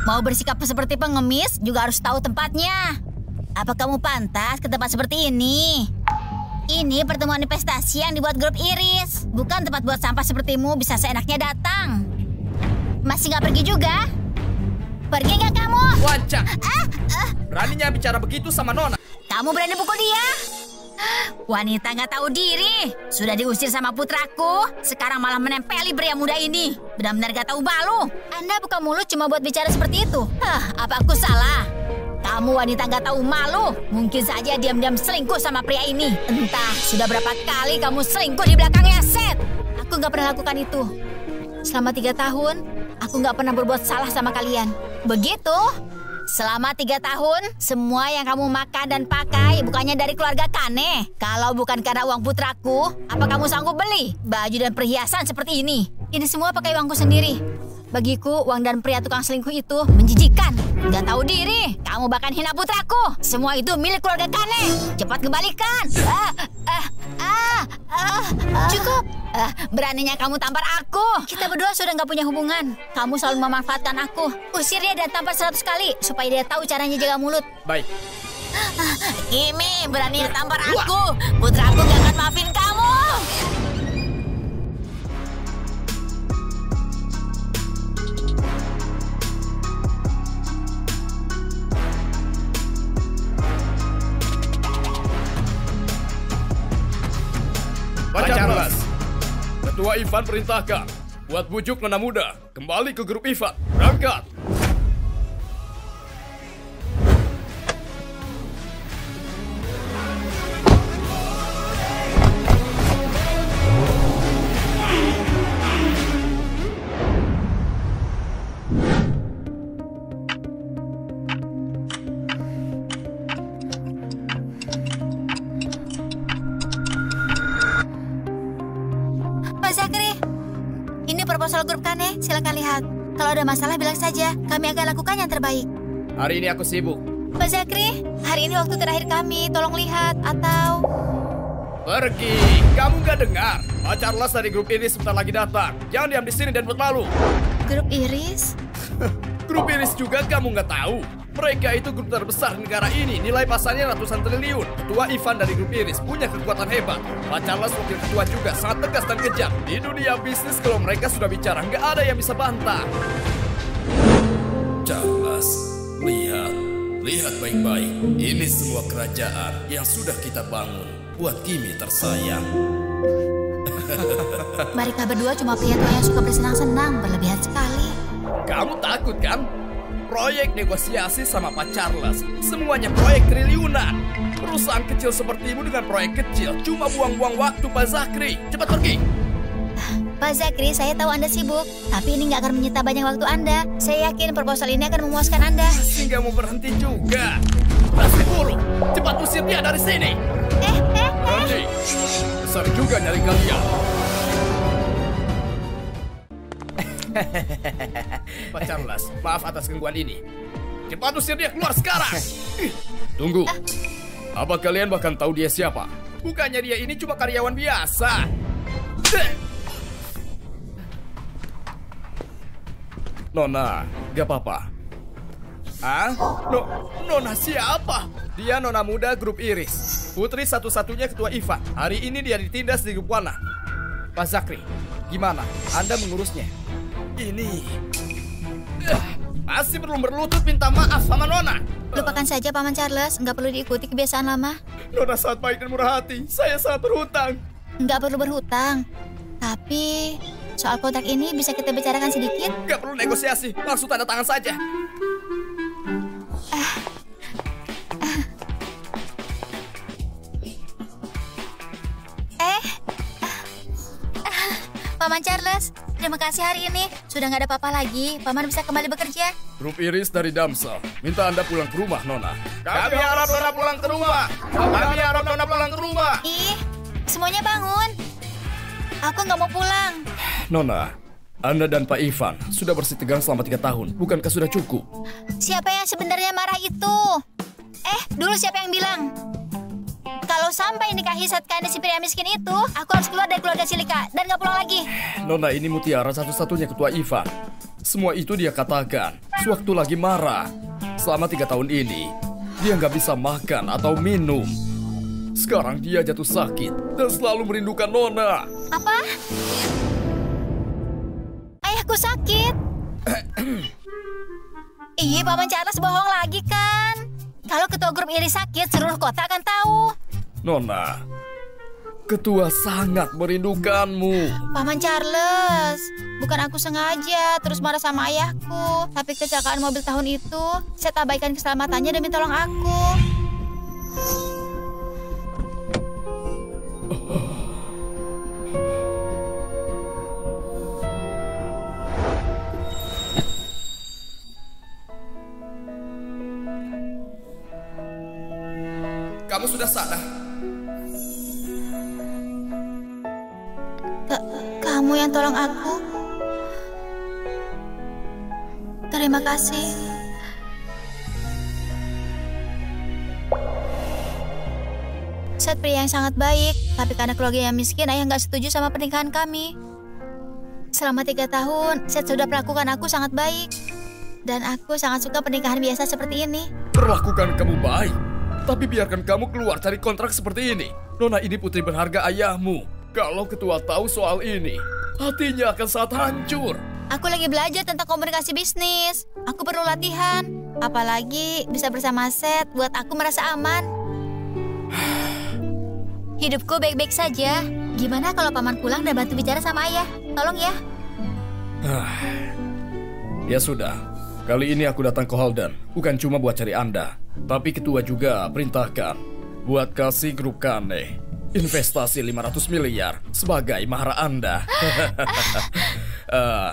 Mau bersikap seperti pengemis juga harus tahu tempatnya. Apa kamu pantas ke tempat seperti ini? Ini pertemuan investasi yang dibuat grup Iris. Bukan tempat buat sampah sepertimu bisa seenaknya datang. Masih nggak pergi juga? Pergi nggak kamu? Wancang! Beraninya bicara begitu sama Nona. Kamu berani pukul dia? Wanita nggak tahu diri. Sudah diusir sama putraku, sekarang malah menempeli pria muda ini. Benar-benar gak tahu malu. Anda buka mulut cuma buat bicara seperti itu. Apa aku salah? Kamu wanita nggak tahu malu. Mungkin saja diam-diam selingkuh sama pria ini. Entah sudah berapa kali kamu selingkuh di belakangnya, Seth. Aku nggak pernah lakukan itu. Selama 3 tahun, aku nggak pernah berbuat salah sama kalian. Begitu? Selama 3 tahun, semua yang kamu makan dan pakai bukannya dari keluarga Kane. Kalau bukan karena uang putraku, apa kamu sanggup beli baju dan perhiasan seperti ini? Ini semua pakai uangku sendiri. Bagiku, uang dan pria tukang selingkuh itu menjijikan. Gak tahu diri, kamu bahkan hina putraku. Semua itu milik keluarga Kane. Cepat kembalikan. Cukup. Beraninya kamu tampar aku. Kita berdua sudah gak punya hubungan. Kamu selalu memanfaatkan aku. Usir dia dan tampar 100 kali supaya dia tahu caranya jaga mulut. Baik. Kimi, beraninya tampar aku. Putraku gak akan maafin kamu. Pak Charles, Ketua Ivan perintahkan buat bujuk Nona muda kembali ke grup Ivan. Berangkat. Proposal grup Kane, silakan lihat. Kalau ada masalah bilang saja, kami akan lakukan yang terbaik. Hari ini aku sibuk. Pak Zakri, hari ini waktu terakhir kami, tolong lihat atau... Pergi, kamu gak dengar? Pak Charles dari grup Iris sebentar lagi datang. Jangan diam di sini dan buat malu. Grup Iris? Grup Iris juga kamu nggak tahu? Mereka itu grup terbesar di negara ini, nilai pasarnya ratusan triliun. Ketua Ivan dari grup Iris punya kekuatan hebat. Pak Charles wakil ketua juga sangat tegas dan kejam. Di dunia bisnis kalau mereka sudah bicara, nggak ada yang bisa bantah. Charles, lihat baik-baik. Ini semua kerajaan yang sudah kita bangun buat Kimi tersayang. Mereka berdua cuma pria tua yang suka bersenang-senang, berlebihan sekali. Kamu takut kan? Proyek negosiasi sama Pak Charles, semuanya proyek triliunan. Perusahaan kecil sepertimu dengan proyek kecil cuma buang-buang waktu, Pak Zakri. Cepat pergi. Pak Zakri, saya tahu Anda sibuk, tapi ini nggak akan menyita banyak waktu Anda. Saya yakin proposal ini akan memuaskan Anda. Masih nggak mau berhenti juga. Masih buruk. Cepat usir dia dari sini. Berhenti. Besar juga nyari kalian. Pak Charles, maaf atas gangguan ini. Cepat usir dia keluar sekarang. Tunggu. Apa kalian bahkan tahu dia siapa? Bukannya dia ini cuma karyawan biasa. Nona, gak apa-apa. Nona siapa? Dia nona muda grup Iris. Putri satu-satunya ketua Ivan. Hari ini dia ditindas di grup Wana. Pak Zakri, gimana? Anda mengurusnya? Ini masih perlu berlutut minta maaf sama Nona. Lupakan saja Paman Charles, nggak perlu diikuti kebiasaan lama. Nona sangat baik dan murah hati. Saya sangat berhutang. Nggak perlu berhutang. Tapi soal kontrak ini bisa kita bicarakan sedikit. Nggak perlu negosiasi, langsung tanda tangan saja. Paman Charles, terima kasih hari ini. Sudah nggak ada apa-apa lagi. Paman bisa kembali bekerja. Grup Iris dari Damsa minta Anda pulang ke rumah, Nona. Kami harap Nona pulang ke rumah. Kami harap Nona pulang ke rumah. Ih, semuanya bangun. Aku nggak mau pulang. Nona, Anda dan Pak Ivan sudah bersih tegang selama 3 tahun. Bukankah sudah cukup? Siapa yang sebenarnya marah itu? Dulu siapa yang bilang? Kalau sampai nikahi Satkanda si pria miskin itu, aku harus keluar dari keluarga Silika dan gak pulang lagi. Nona, ini Mutiara satu-satunya ketua Ivan. Semua itu dia katakan sewaktu lagi marah. Selama 3 tahun ini, dia nggak bisa makan atau minum. Sekarang dia jatuh sakit dan selalu merindukan Nona. Apa? Ayahku sakit. Iya, Paman Charles bohong lagi kan? Kalau ketua grup Iris sakit, seluruh kota akan tahu. Nona, ketua sangat merindukanmu. Paman Charles, bukan aku sengaja terus marah sama ayahku. Tapi kecelakaan mobil tahun itu, saya abaikan keselamatannya demi tolong aku. Kamu sudah sadar? Kamu yang tolong aku. Terima kasih. Seth pria yang sangat baik, tapi karena keluarga yang miskin, ayah nggak setuju sama pernikahan kami. Selama 3 tahun, Seth sudah perlakukan aku sangat baik. Dan aku sangat suka pernikahan biasa seperti ini. Perlakukan kamu baik, tapi biarkan kamu keluar cari kontrak seperti ini. Nona ini putri berharga ayahmu. Kalau ketua tahu soal ini, hatinya akan sangat hancur. Aku lagi belajar tentang komunikasi bisnis. Aku perlu latihan. Apalagi bisa bersama Seth buat aku merasa aman. Hidupku baik-baik saja. Gimana kalau Paman pulang dan bantu bicara sama ayah? Tolong ya. Ya sudah, kali ini aku datang ke Holden. Bukan cuma buat cari Anda, tapi ketua juga perintahkan buat kasih grup Kane investasi 500 miliar sebagai mahar Anda.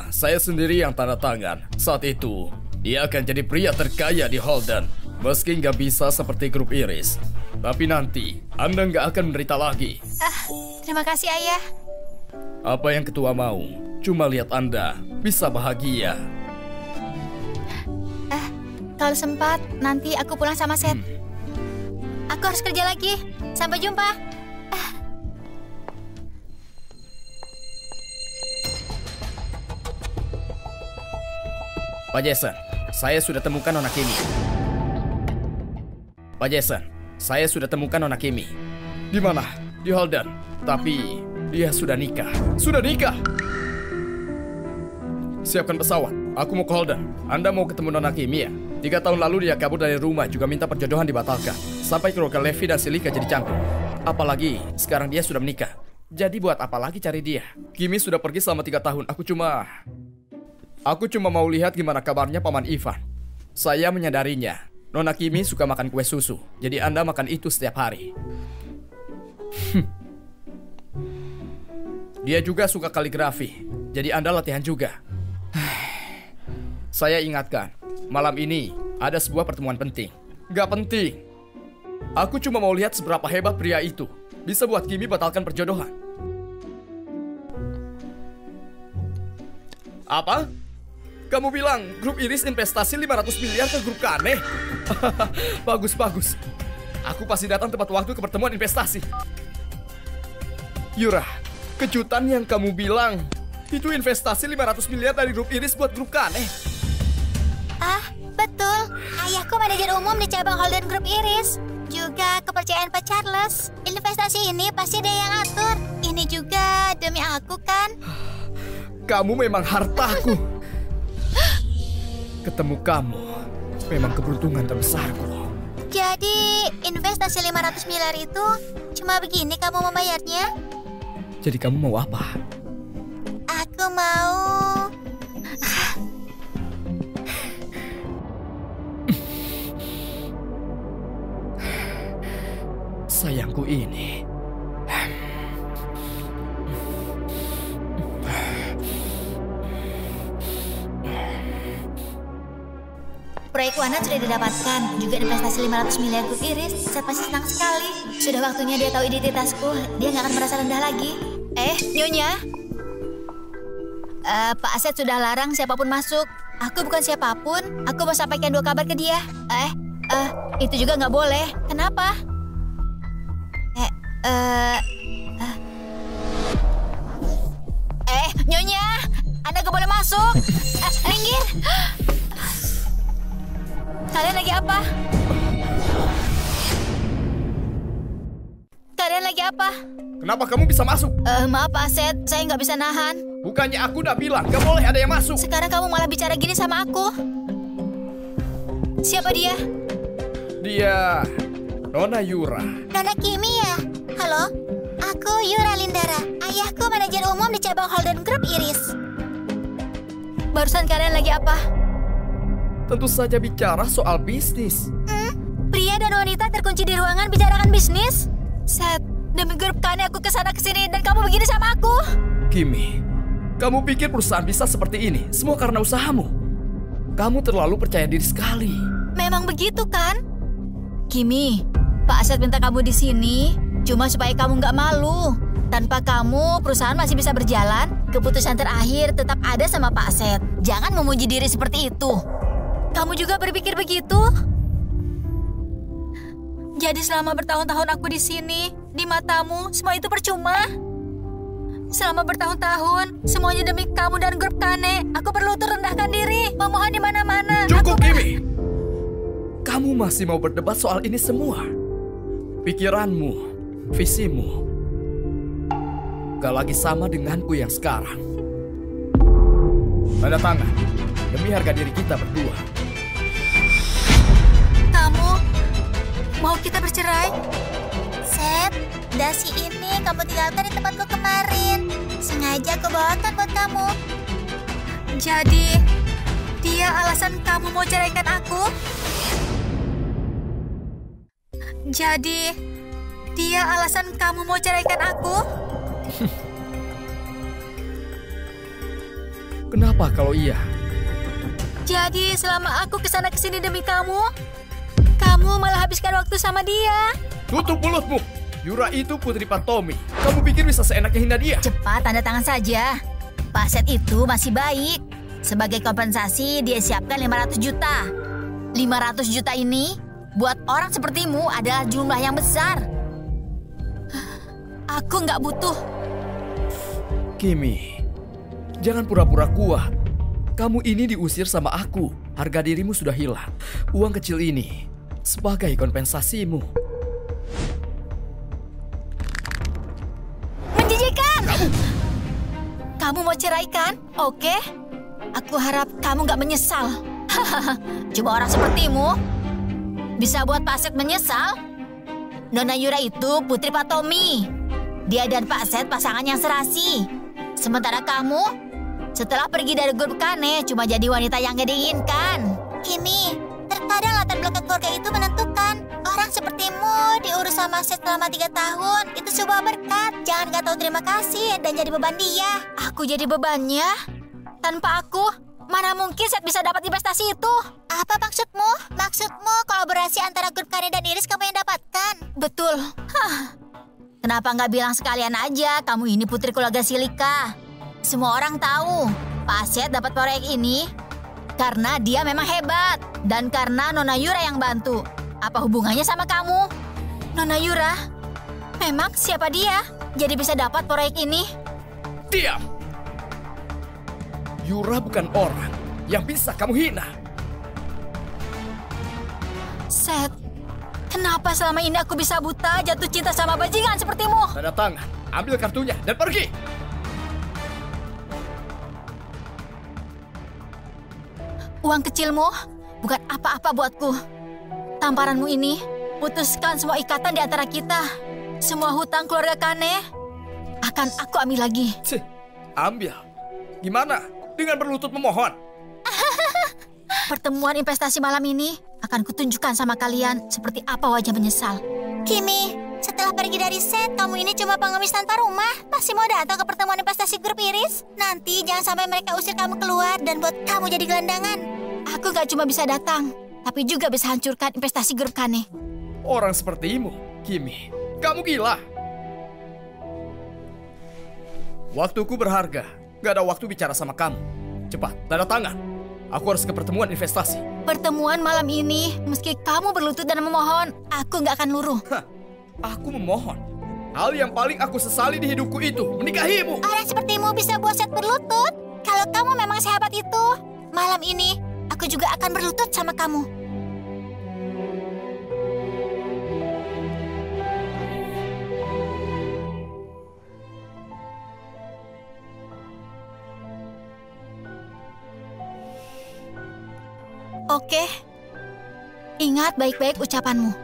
Saya sendiri yang tanda tangan. Saat itu, dia akan jadi pria terkaya di Holden. Meski nggak bisa seperti grup Iris. Tapi nanti, Anda nggak akan menderita lagi. Terima kasih, Ayah. Apa yang ketua mau, cuma lihat Anda bisa bahagia. Kalau sempat, nanti aku pulang sama Seth. Aku harus kerja lagi. Sampai jumpa. Pak Jason, saya sudah temukan Nona Kimi. Pak Jason, saya sudah temukan Nona Kimi. Di mana? Di Holden. Tapi dia sudah nikah. Sudah nikah? Siapkan pesawat. Aku mau ke Holden. Anda mau ketemu Nona Kimi ya? 3 tahun lalu dia kabur dari rumah, juga minta perjodohan dibatalkan. Sampai keluarga Levi dan Silika jadi canggung. Apalagi sekarang dia sudah menikah. Jadi buat apa lagi cari dia? Kimi sudah pergi selama 3 tahun. Aku cuma mau lihat gimana kabarnya Paman Ivan. Saya menyadarinya. Nona Kimi suka makan kue susu. Jadi Anda makan itu setiap hari. Dia juga suka kaligrafi. Jadi Anda latihan juga. Saya ingatkan, malam ini ada sebuah pertemuan penting. Gak penting. Aku cuma mau lihat seberapa hebat pria itu. Bisa buat Kimi batalkan perjodohan. Apa? Kamu bilang grup Iris investasi 500 miliar ke grup Kane? Bagus, bagus. Aku pasti datang tepat waktu ke pertemuan investasi. Yura, kejutan yang kamu bilang itu investasi 500 miliar dari grup Iris buat grup Kane. Betul. Ayahku manajer umum di cabang Holden Group Iris. Juga kepercayaan Pak Charles. Investasi ini pasti dia yang atur. Ini juga demi aku kan? Kamu memang hartaku. Ketemu kamu memang keberuntungan terbesarku. Jadi investasi 500 miliar itu cuma begini kamu membayarnya? Jadi kamu mau apa? Aku mau... Sayangku ini. Proyek Wana sudah didapatkan, juga investasi 500 miliar grup Iris. Saya pasti senang sekali. Sudah waktunya dia tahu identitasku. Dia nggak akan merasa rendah lagi. Nyonya. Pak Aset sudah larang siapapun masuk. Aku bukan siapapun. Aku mau sampaikan 2 kabar ke dia. Itu juga nggak boleh. Kenapa? Nyonya. Anda gak boleh masuk. Minggir. Kalian lagi apa? Kalian lagi apa? Kenapa kamu bisa masuk? Maaf Pak Seth, saya nggak bisa nahan. Bukannya aku udah bilang gak boleh ada yang masuk. Sekarang kamu malah bicara gini sama aku. Siapa dia? Dia Nona Yura. Nona Kimi ya? Halo, aku Yura Lindara. Ayahku manajer umum di cabang Holden Group Iris. Barusan kalian lagi apa? Tentu saja bicara soal bisnis. Pria dan wanita terkunci di ruangan bicarakan bisnis? Seth, demi grup Kane aku kesana kesini dan kamu begini sama aku. Kimi, kamu pikir perusahaan bisa seperti ini semua karena usahamu? Kamu terlalu percaya diri sekali. Memang begitu kan? Kimi, Pak Seth minta kamu di sini cuma supaya kamu nggak malu. Tanpa kamu, perusahaan masih bisa berjalan. Keputusan terakhir tetap ada sama Pak Seth. Jangan memuji diri seperti itu. Kamu juga berpikir begitu? Jadi selama bertahun-tahun aku di sini, di matamu, semua itu percuma? Selama bertahun-tahun, semuanya demi kamu dan grup Kane. Aku perlu rendahkan diri, memohon di mana-mana. Cukup, Kimi. Kamu masih mau berdebat soal ini semua? Pikiranmu, visimu, gak lagi sama denganku yang sekarang. Tanda tangan, demi harga diri kita berdua. Kamu mau kita bercerai? Seth, dasi ini kamu tinggalkan di tempatku kemarin. Sengaja aku bawakan buat kamu. Jadi, dia alasan kamu mau ceraikan aku? Jadi, dia alasan kamu mau ceraikan aku? Kenapa kalau iya? Jadi, selama aku kesana kesini demi kamu, kamu malah habiskan waktu sama dia. Tutup mulutmu! Yura itu putri Pak Tommy. Kamu pikir bisa seenaknya hina dia? Cepat tanda tangan saja. Pak Seth itu masih baik. Sebagai kompensasi, dia siapkan 500 juta. 500 juta ini buat orang sepertimu adalah jumlah yang besar. Aku nggak butuh. Kimi, jangan pura-pura kuat. Kamu ini diusir sama aku. Harga dirimu sudah hilang. Uang kecil ini sebagai kompensasimu. Menjijikan! Kamu mau ceraikan? Oke. Aku harap kamu nggak menyesal. Cuma orang sepertimu bisa buat Pak Seth menyesal. Nona Yura itu putri Pak Tommy. Dia dan Pak Seth pasangan yang serasi. Sementara kamu, setelah pergi dari grup Kane, cuma jadi wanita yang gak diinginkan. Kimi, terkadang latar belakang keluarga itu menentukan. Orang sepertimu diurus sama Seth selama 3 tahun. Itu sebuah berkat. Jangan gak tahu terima kasih dan jadi beban dia. Aku jadi bebannya? Tanpa aku, mana mungkin Seth bisa dapat investasi itu? Apa maksudmu? Maksudmu kolaborasi antara grup Kane dan Iris kamu yang dapatkan? Betul. Kenapa nggak bilang sekalian aja kamu ini putri keluarga Silika? Semua orang tahu Pak Seth dapat proyek ini karena dia memang hebat dan karena Nona Yura yang bantu. Apa hubungannya sama kamu? Nona Yura? Memang siapa dia? Jadi bisa dapat proyek ini? Diam! Yura bukan orang yang bisa kamu hina. Seth, kenapa selama ini aku bisa buta jatuh cinta sama bajingan sepertimu? Tanda tangan, ambil kartunya dan pergi. Uang kecilmu bukan apa-apa buatku. Tamparanmu ini putuskan semua ikatan di antara kita. Semua hutang keluarga Kane akan aku ambil lagi. Cih, ambil. Gimana? Dengan berlutut memohon. Pertemuan investasi malam ini akan kutunjukkan sama kalian seperti apa wajah menyesal. Kimi, setelah pergi dari Seth, kamu ini cuma pengemis tanpa rumah. Masih mau datang ke pertemuan investasi grup Iris? Nanti jangan sampai mereka usir kamu keluar dan buat kamu jadi gelandangan. Aku gak cuma bisa datang, tapi juga bisa hancurkan investasi grup Kane. Orang sepertimu, Kimi, kamu gila. Waktuku berharga. Gak ada waktu bicara sama kamu. Cepat, tanda tangan. Aku harus ke pertemuan investasi. Pertemuan malam ini, meski kamu berlutut dan memohon, aku gak akan luruh. Hah, aku memohon. Hal yang paling aku sesali di hidupku itu menikahimu. Orang sepertimu bisa buat Seth berlutut. Kalau kamu memang sehebat itu, malam ini aku juga akan berlutut sama kamu. Oke, ingat baik-baik ucapanmu.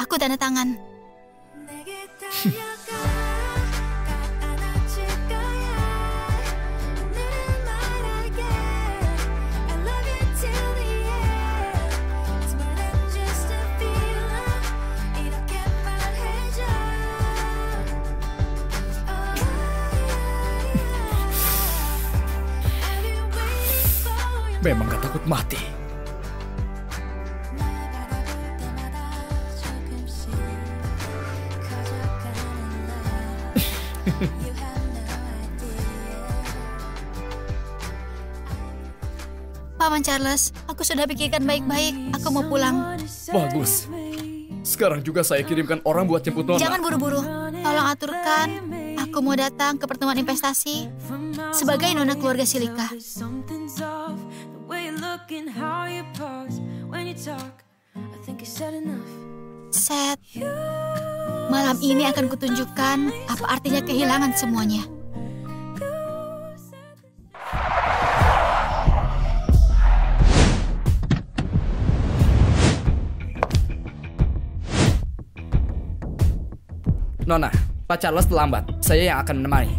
Aku tanda tangan. Memang gak takut mati. Paman Charles, aku sudah pikirkan baik-baik. Aku mau pulang. Bagus. Sekarang juga saya kirimkan orang buat jemput Nona. Jangan buru-buru. Tolong aturkan. Aku mau datang ke pertemuan investasi sebagai nona keluarga Silika. Seth, malam ini akan kutunjukkan apa artinya kehilangan semuanya. Nona, Pak Charles terlambat. Saya yang akan menemani.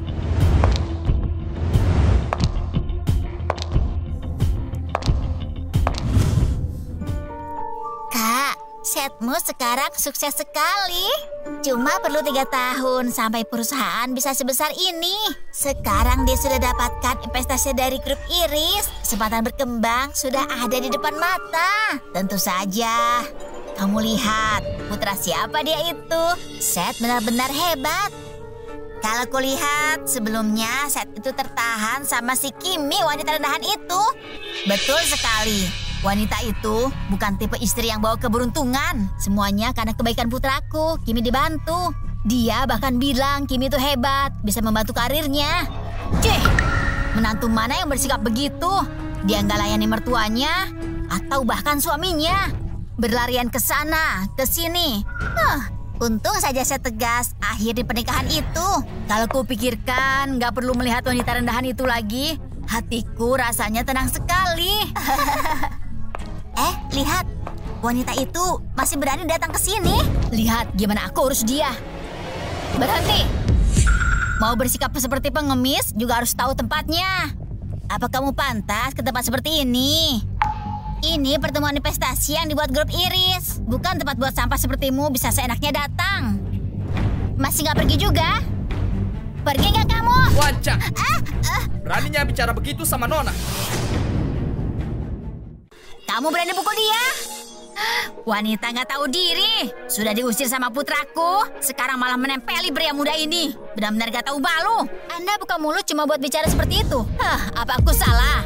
Kak, Sethmu sekarang sukses sekali. Cuma perlu 3 tahun sampai perusahaan bisa sebesar ini. Sekarang dia sudah dapatkan investasi dari grup Iris. Kesempatan berkembang sudah ada di depan mata. Tentu saja. Kamu lihat, putra siapa dia itu? Seth benar-benar hebat. Kalau kulihat, sebelumnya Seth itu tertahan sama si Kimi, wanita rendahan itu. Betul sekali. Wanita itu bukan tipe istri yang bawa keberuntungan. Semuanya karena kebaikan putraku, Kimi dibantu. Dia bahkan bilang Kimi itu hebat, bisa membantu karirnya. Cih, menantu mana yang bersikap begitu? Dia nggak layani mertuanya atau bahkan suaminya. Berlarian ke sana, ke sini. Untung saja saya tegas akhir di pernikahan itu. Kalau kupikirkan nggak perlu melihat wanita rendahan itu lagi, hatiku rasanya tenang sekali. Lihat. Wanita itu masih berani datang ke sini. Lihat gimana aku urus dia. Berhenti. Mau bersikap seperti pengemis juga harus tahu tempatnya. Apa kamu pantas ke tempat seperti ini? Ini pertemuan investasi yang dibuat grup Iris. Bukan tempat buat sampah sepertimu bisa seenaknya datang. Masih nggak pergi juga? Pergi nggak kamu? Wancak! Beraninya bicara begitu sama Nona. Kamu berani pukul dia? Wanita nggak tahu diri. Sudah diusir sama putraku. Sekarang malah menempeli pria muda ini. Benar-benar gak tahu malu. Anda buka mulut cuma buat bicara seperti itu. Apa aku salah?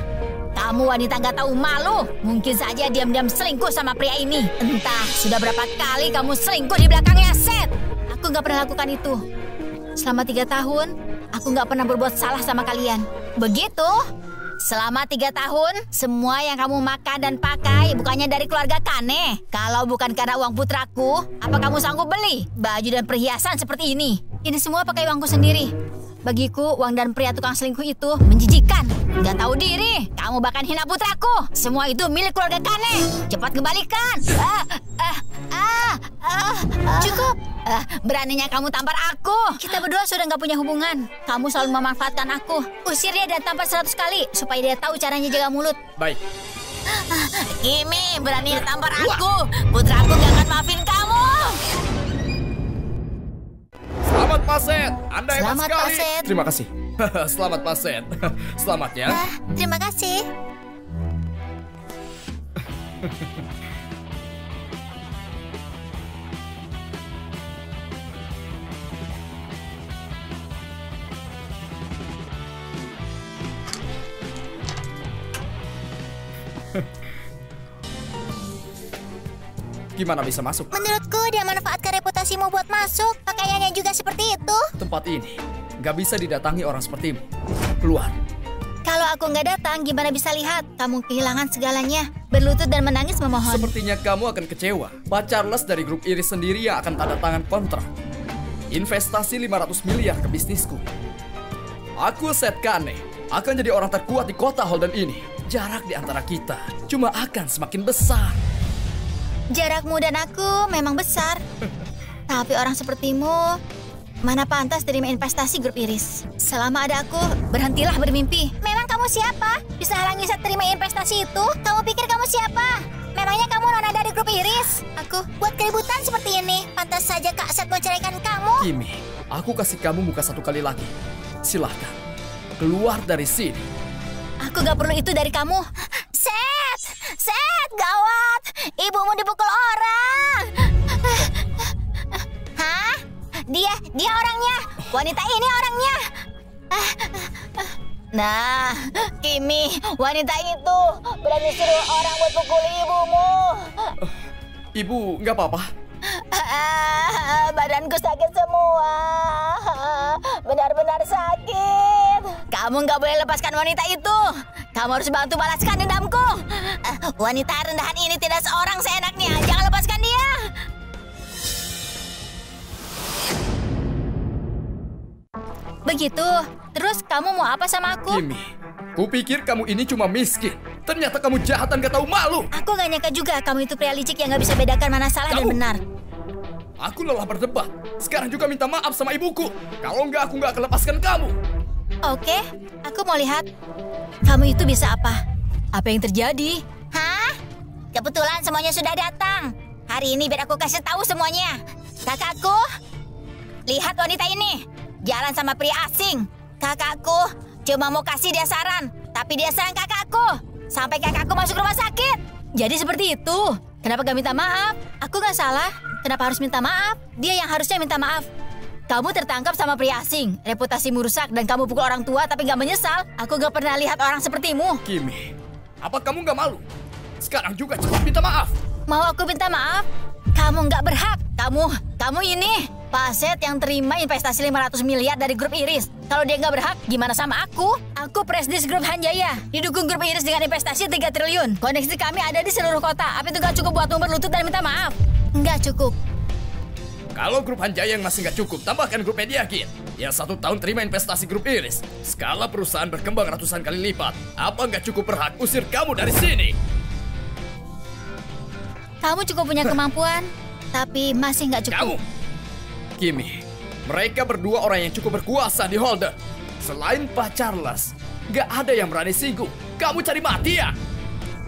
Kamu wanita nggak tahu malu. Mungkin saja diam-diam selingkuh sama pria ini. Entah sudah berapa kali kamu selingkuh di belakangnya, Seth. Aku nggak pernah lakukan itu. Selama 3 tahun, aku nggak pernah berbuat salah sama kalian. Begitu? Selama 3 tahun, semua yang kamu makan dan pakai bukannya dari keluarga Kane. Kalau bukan karena uang putraku, apa kamu sanggup beli baju dan perhiasan seperti ini? Ini semua pakai uangku sendiri. Bagiku, uang dan pria tukang selingkuh itu menjijikan. Gak tahu diri, kamu bahkan hina putraku. Semua itu milik keluarga Kane. Cepat kembalikan. Cukup. Beraninya kamu tampar aku. Kita berdua sudah gak punya hubungan. Kamu selalu memanfaatkan aku. Usir dia dan tampar 100 kali supaya dia tahu caranya jaga mulut. Baik. Kimi, beraninya tampar aku. Putraku gak akan maafin kamu. Selamat Pak Seth. Anda hebat Selamat, sekali. Pak Seth. Terima kasih. Selamat Pak Seth. Selamat ya. Terima kasih. Gimana bisa masuk? Menurutku dia manfaatkan reputasimu buat masuk. Pakaiannya juga seperti itu. Tempat ini nggak bisa didatangi orang sepertimu. Keluar. Kalau aku nggak datang, gimana bisa lihat? Kamu kehilangan segalanya. Berlutut dan menangis memohon. Sepertinya kamu akan kecewa. Pak Charles dari grup Iris sendiri yang akan tanda tangan kontrak. Investasi 500 miliar ke bisnisku. Aku Seth Kane akan jadi orang terkuat di kota Holden ini. Jarak di antara kita cuma akan semakin besar. Jarakmu dan aku memang besar. Tapi orang sepertimu mana pantas terima investasi grup Iris. Selama ada aku, berhentilah bermimpi. Memang kamu siapa? Bisa halangi Seth terima investasi itu? Kamu pikir kamu siapa? Memangnya kamu nona dari grup Iris? Aku Buat keributan seperti ini, pantas saja Kak Seth menceraikan kamu. Kimi, aku kasih kamu muka satu kali lagi. Silahkan, keluar dari sini. gak perlu itu dari kamu. Seth, gawat. Ibumu dipukul orang. Hah? Dia orangnya. Wanita ini orangnya. Nah, Kimi, wanita itu berani suruh orang buat pukul ibumu. Ibu, nggak apa-apa? Badanku sakit semua. Benar-benar sakit. Kamu nggak boleh lepaskan wanita itu. Kamu harus bantu balaskan dendamku. Wanita rendahan ini tidak seorang seenaknya. Jangan lepaskan dia. Begitu. Terus kamu mau apa sama aku? Kimi, kupikir kamu ini cuma miskin. Ternyata kamu jahat dan gak tahu malu. Aku gak nyangka juga kamu itu pria licik yang gak bisa bedakan mana salah dan benar. Aku lelah berdebat. Sekarang juga minta maaf sama ibuku. Kalau enggak, aku nggak akan lepaskan kamu. Oke, aku mau lihat. Kamu itu bisa apa? Apa yang terjadi? Hah? Kebetulan semuanya sudah datang. Hari ini biar aku kasih tahu semuanya. Kakakku, lihat wanita ini. Jalan sama pria asing. Kakakku cuma mau kasih dia saran, tapi dia serang kakakku. Sampai kakakku masuk rumah sakit. Jadi seperti itu. Kenapa gak minta maaf? Aku gak salah. Kenapa harus minta maaf? Dia yang harusnya minta maaf. Kamu tertangkap sama pria asing. Reputasimu rusak dan kamu pukul orang tua tapi gak menyesal. Aku gak pernah lihat orang sepertimu. Kimi, apa kamu gak malu? Sekarang juga cepat minta maaf. Mau aku minta maaf? Kamu gak berhak. Kamu ini Pak Seth yang terima investasi 500 miliar dari grup Iris. Kalau dia nggak berhak, gimana sama aku? Aku presdis grup Hanjaya. Didukung grup Iris dengan investasi 3 triliun. Koneksi kami ada di seluruh kota. Apa itu nggak cukup buatmu berlutut dan minta maaf? Nggak cukup. Kalau grup Hanjaya yang masih nggak cukup, tambahkan grup Mediakit. Yang 1 tahun terima investasi grup Iris. Skala perusahaan berkembang ratusan kali lipat. Apa nggak cukup berhak usir kamu dari sini? Kamu cukup punya kemampuan, tapi masih nggak cukup. Kamu! Kimi, mereka berdua orang yang cukup berkuasa di Holden. Selain Pak Charles, gak ada yang berani singgung. Kamu cari mati ya?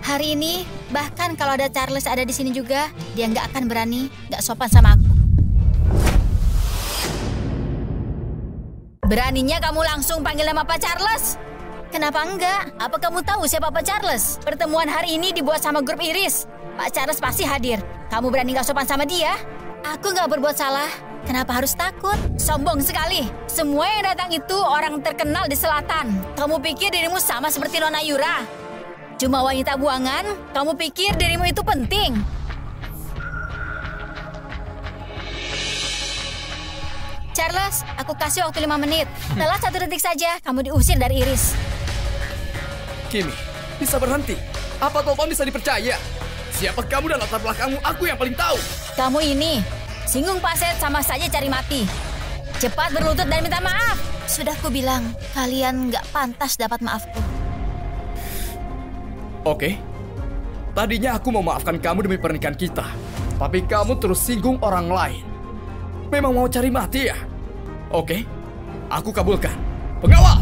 Hari ini, bahkan kalau ada Charles ada di sini juga, dia nggak akan berani, nggak sopan sama aku. Beraninya kamu langsung panggil nama Pak Charles? Kenapa enggak? Apa kamu tahu siapa Pak Charles? Pertemuan hari ini dibuat sama grup Iris. Pak Charles pasti hadir. Kamu berani nggak sopan sama dia? Aku nggak berbuat salah. Kenapa harus takut? Sombong sekali. Semua yang datang itu orang terkenal di selatan. Kamu pikir dirimu sama seperti Nona Yura? Cuma wanita buangan? Kamu pikir dirimu itu penting? Charles, aku kasih waktu 5 menit. Setelah 1 detik saja, kamu diusir dari Iris. Kimi, bisa berhenti? Apa Toton bisa dipercaya? Siapa kamu dan latar belakangmu? Aku yang paling tahu. Kamu ini singgung Pak Seth sama saja cari mati. Cepat berlutut dan minta maaf. Sudah ku bilang, kalian nggak pantas dapat maafku. Oke. Tadinya aku mau maafkan kamu demi pernikahan kita. Tapi kamu terus singgung orang lain. Memang mau cari mati ya? Oke. Aku kabulkan. Pengawal!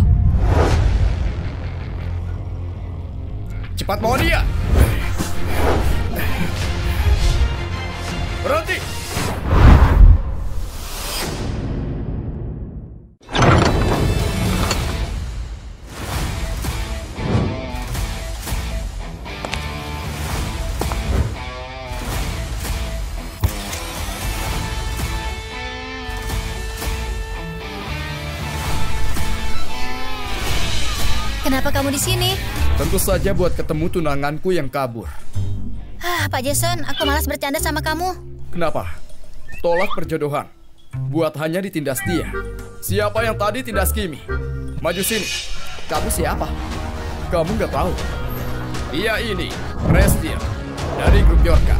Cepat bawa dia! Berhenti! Kenapa kamu di sini? Tentu saja buat ketemu tunanganku yang kabur. Pak Jason, aku malas bercanda sama kamu. Kenapa? Tolak perjodohan. Buat hanya ditindas dia. Siapa yang tadi tindas Kimi? Maju sini. Kamu siapa? Kamu nggak tahu. Dia ini Presidir dari grup Yorka.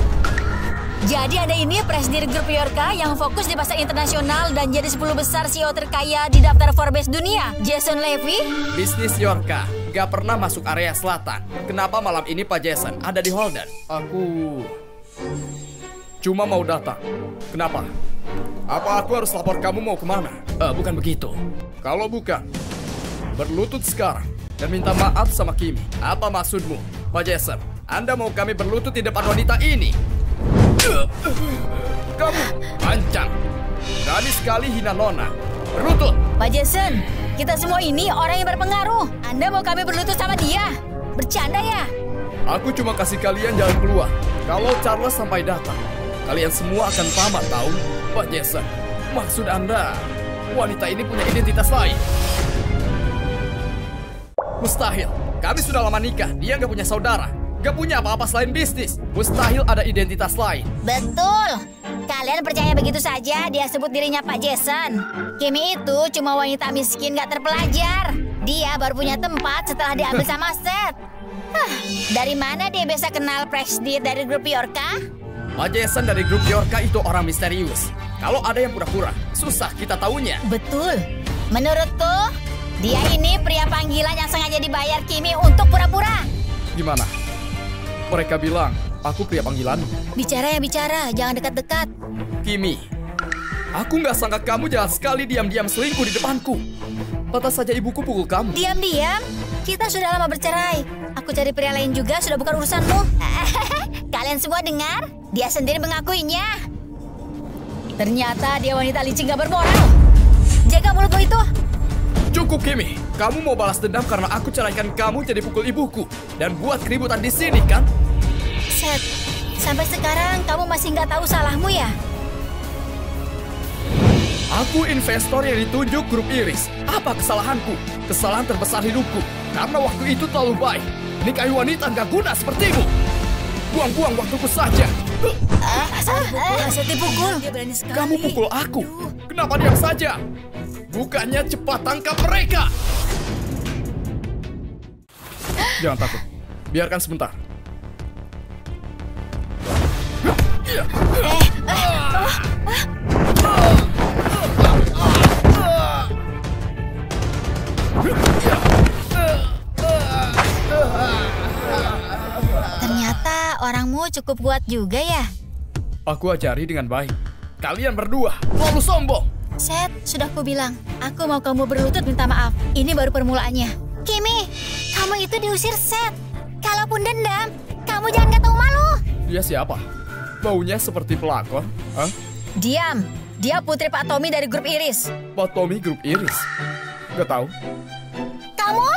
Jadi Anda ini Presidir grup Yorka yang fokus di pasar internasional dan jadi 10 besar CEO terkaya di daftar Forbes dunia. Jason Levy? Bisnis Yorka gak pernah masuk area selatan. Kenapa malam ini Pak Jason ada di Holden? Aku cuma mau datang. Kenapa? Apa aku harus lapor kamu mau kemana? Bukan begitu. Kalau bukan, berlutut sekarang dan minta maaf sama Kimi. Apa maksudmu, Pak Jason? Anda mau kami berlutut di depan wanita ini? Kamu lancang. Berani sekali hina Nona. Berlutut. Pak Jason, kita semua ini orang yang berpengaruh. Anda mau kami berlutut sama dia? Bercanda ya? Aku cuma kasih kalian jalan keluar. Kalau Charles sampai datang, kalian semua akan tamat tahu. Pak Jason, maksud Anda wanita ini punya identitas lain? Mustahil. Kami sudah lama nikah. Dia nggak punya saudara. Gak punya apa-apa selain bisnis. Mustahil ada identitas lain. Betul. Kalian percaya begitu saja dia sebut dirinya Pak Jason. Kimi itu cuma wanita miskin gak terpelajar. Dia baru punya tempat setelah diambil sama Seth. Dari mana dia bisa kenal Presidir dari grup Yorka? Pak Jason dari grup Yorka itu orang misterius. Kalau ada yang pura-pura, susah kita tahunya. Betul. Menurutku, dia ini pria panggilan yang sengaja dibayar Kimi untuk pura-pura. Gimana? Mereka bilang, aku pria panggilan. Bicara ya bicara, jangan dekat-dekat. Kimi, aku nggak sangka kamu jalan sekali diam-diam selingkuh di depanku. Pantas saja ibuku pukul kamu. Diam-diam? Kita sudah lama bercerai. Aku cari pria lain juga sudah bukan urusanmu. Kalian semua dengar? Dia sendiri mengakuinya. Ternyata dia wanita licik gak bermoral. Jaga mulutmu itu. Cukup, Kimi. Kamu mau balas dendam karena aku ceraikan kamu jadi pukul ibuku dan buat keributan di sini, kan? Seth, sampai sekarang kamu masih nggak tahu salahmu ya? Aku investor yang ditunjuk grup Iris. Apa kesalahanku? Kesalahan terbesar hidupku. Karena waktu itu terlalu baik. Nikahi wanita nggak guna sepertimu. Buang-buang waktuku saja. Seth dipukul. Dia berani sekali. Kamu pukul aku. Kenapa diam saja? Bukannya cepat tangkap mereka. Jangan takut. Biarkan sebentar. Ternyata orangmu cukup kuat juga ya. Aku ajari dengan baik. Kalian berdua terlalu sombong. Seth, sudah ku bilang, aku mau kamu berlutut minta maaf. Ini baru permulaannya. Kimi, kamu itu diusir Seth. Kalaupun dendam, kamu jangan gak tahu malu. Dia siapa? Baunya seperti pelakor. Hah? Diam, dia putri Pak Tommy dari grup Iris. Pak Tommy grup Iris? Gak tahu. Kamu,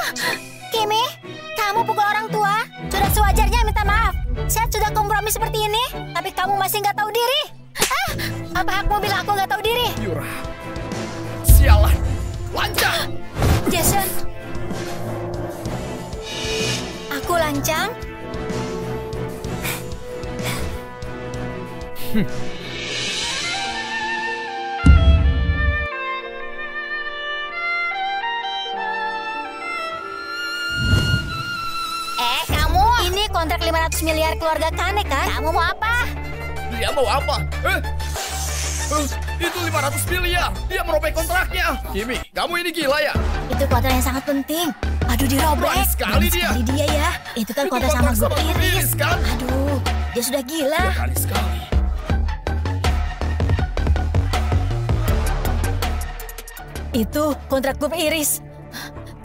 Kimi, kamu pukul orang tua. Sudah sewajarnya minta maaf. Seth sudah kompromi seperti ini, tapi kamu masih gak tahu diri. Apa hakmu bilang aku gak tahu diri? Yura, sialan, lancang. Jason, aku lancang? Kamu? Ini kontrak 500 miliar keluarga Kane kan? Kamu mau apa? Dia mau apa? Itu 500 miliar. Dia merobek kontraknya. Kimi, kamu ini gila ya? Itu kontrak yang sangat penting. Aduh, dirobek. Berani sekali dia. Sekali dia ya. Itu kan kontrak sama grup Iris kan? Aduh, dia sudah gila. Berani sekali. Itu kontrak grup Iris.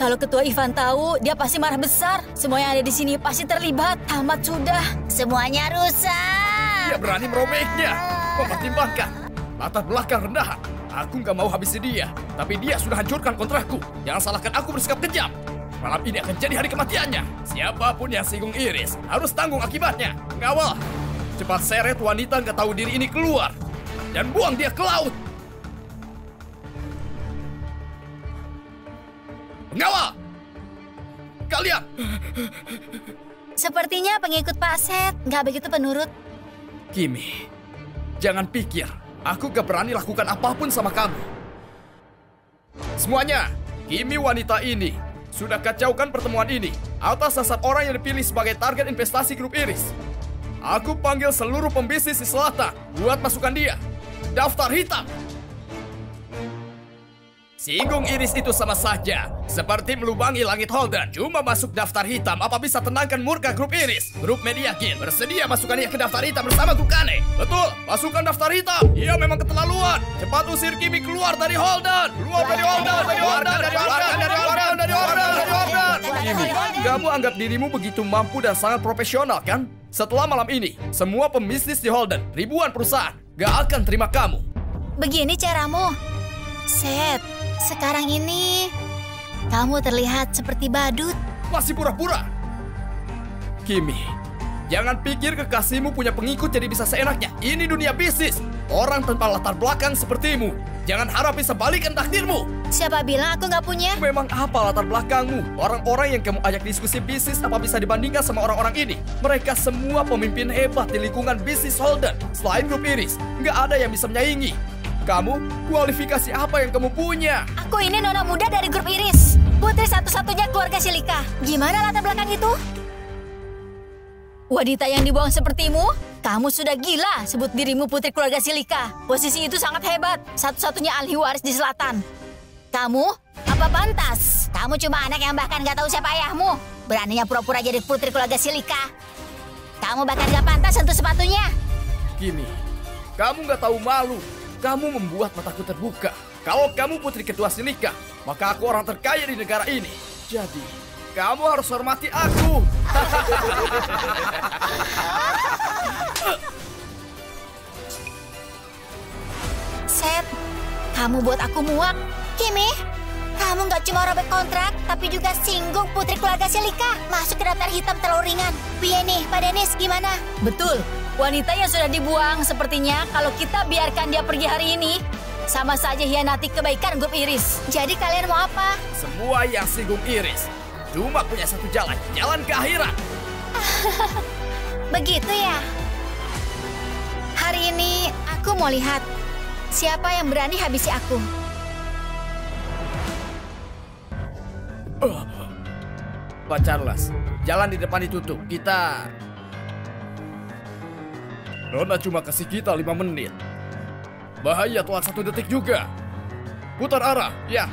Kalau ketua Ivan tahu, dia pasti marah besar. Semua yang ada di sini pasti terlibat. Tamat sudah. Semuanya rusak. Dia berani merobeknya. Mempertimbangkan latar belakang rendahan. Aku nggak mau habisi dia. Tapi dia sudah hancurkan kontrakku. Jangan salahkan aku bersikap kejam. Malam ini akan jadi hari kematiannya. Siapapun yang singgung Iris harus tanggung akibatnya. Ngawal. Cepat seret wanita nggak tahu diri ini keluar. Dan buang dia ke laut. Pengawal! Kalian! Sepertinya pengikut Pak Seth nggak begitu penurut. Kimi, jangan pikir aku gak berani lakukan apapun sama kamu. Semuanya, Kimi wanita ini sudah kacaukan pertemuan ini atas dasar orang yang dipilih sebagai target investasi grup Iris. Aku panggil seluruh pembisnis di selatan buat masukkan dia. Daftar hitam. Singgung Iris itu sama saja seperti melubangi langit Holden. Cuma masuk daftar hitam apa bisa tenangkan murka grup Iris. Grup Mediakin bersedia masukkan dia ke daftar hitam bersama Gukane. Betul, masukkan daftar hitam. Ia memang keterlaluan. Cepat usir Kimi keluar dari Holden. Keluar dari Holden, dari Holden, dari Holden, dari Holden, dari Holden, dari Holden. Kimi, kamu anggap dirimu begitu mampu dan sangat profesional kan? Setelah malam ini, semua pembisnis di Holden, ribuan perusahaan, gak akan terima kamu. Begini caramu, Seth. Sekarang ini, kamu terlihat seperti badut. Masih pura-pura. Kimi, jangan pikir kekasihmu punya pengikut jadi bisa seenaknya. Ini dunia bisnis. Orang tanpa latar belakang sepertimu. Jangan harap bisa balikan takdirmu. Siapa bilang aku nggak punya? Memang apa latar belakangmu? Orang-orang yang kamu ajak diskusi bisnis apa bisa dibandingkan sama orang-orang ini? Mereka semua pemimpin hebat di lingkungan bisnis Holden. Selain grup Iris, nggak ada yang bisa menyaingi. Kamu, kualifikasi apa yang kamu punya? Aku ini nona muda dari grup Iris. Putri satu-satunya keluarga Silika. Gimana latar belakang itu? Wanita yang dibuang sepertimu? Kamu sudah gila sebut dirimu putri keluarga Silika. Posisi itu sangat hebat. Satu-satunya ahli waris di selatan. Kamu? Apa pantas? Kamu cuma anak yang bahkan gak tahu siapa ayahmu. Beraninya pura-pura jadi putri keluarga Silika. Kamu bahkan gak pantas sentuh sepatunya. Kimi, kamu gak tahu malu. Kamu membuat mataku terbuka. Kalau kamu putri ketua Silika, maka aku orang terkaya di negara ini. Jadi, kamu harus hormati aku. Seth, kamu buat aku muak. Kimi, kamu nggak cuma robek kontrak, tapi juga singgung putri keluarga Silika. Masuk ke daftar hitam terlalu ringan. Piye nih, Pak Dennis, gimana? Betul. Wanita yang sudah dibuang sepertinya kalau kita biarkan dia pergi hari ini, sama saja hianati kebaikan grup Iris. Jadi kalian mau apa? Semua yang singgung Iris cuma punya satu jalan, jalan ke akhirat. Begitu ya? Hari ini aku mau lihat siapa yang berani habisi aku. Pak Charles, jalan di depan ditutup. Kita... Nona cuma kasih kita 5 menit. Bahaya telat 1 detik juga. Putar arah, ya.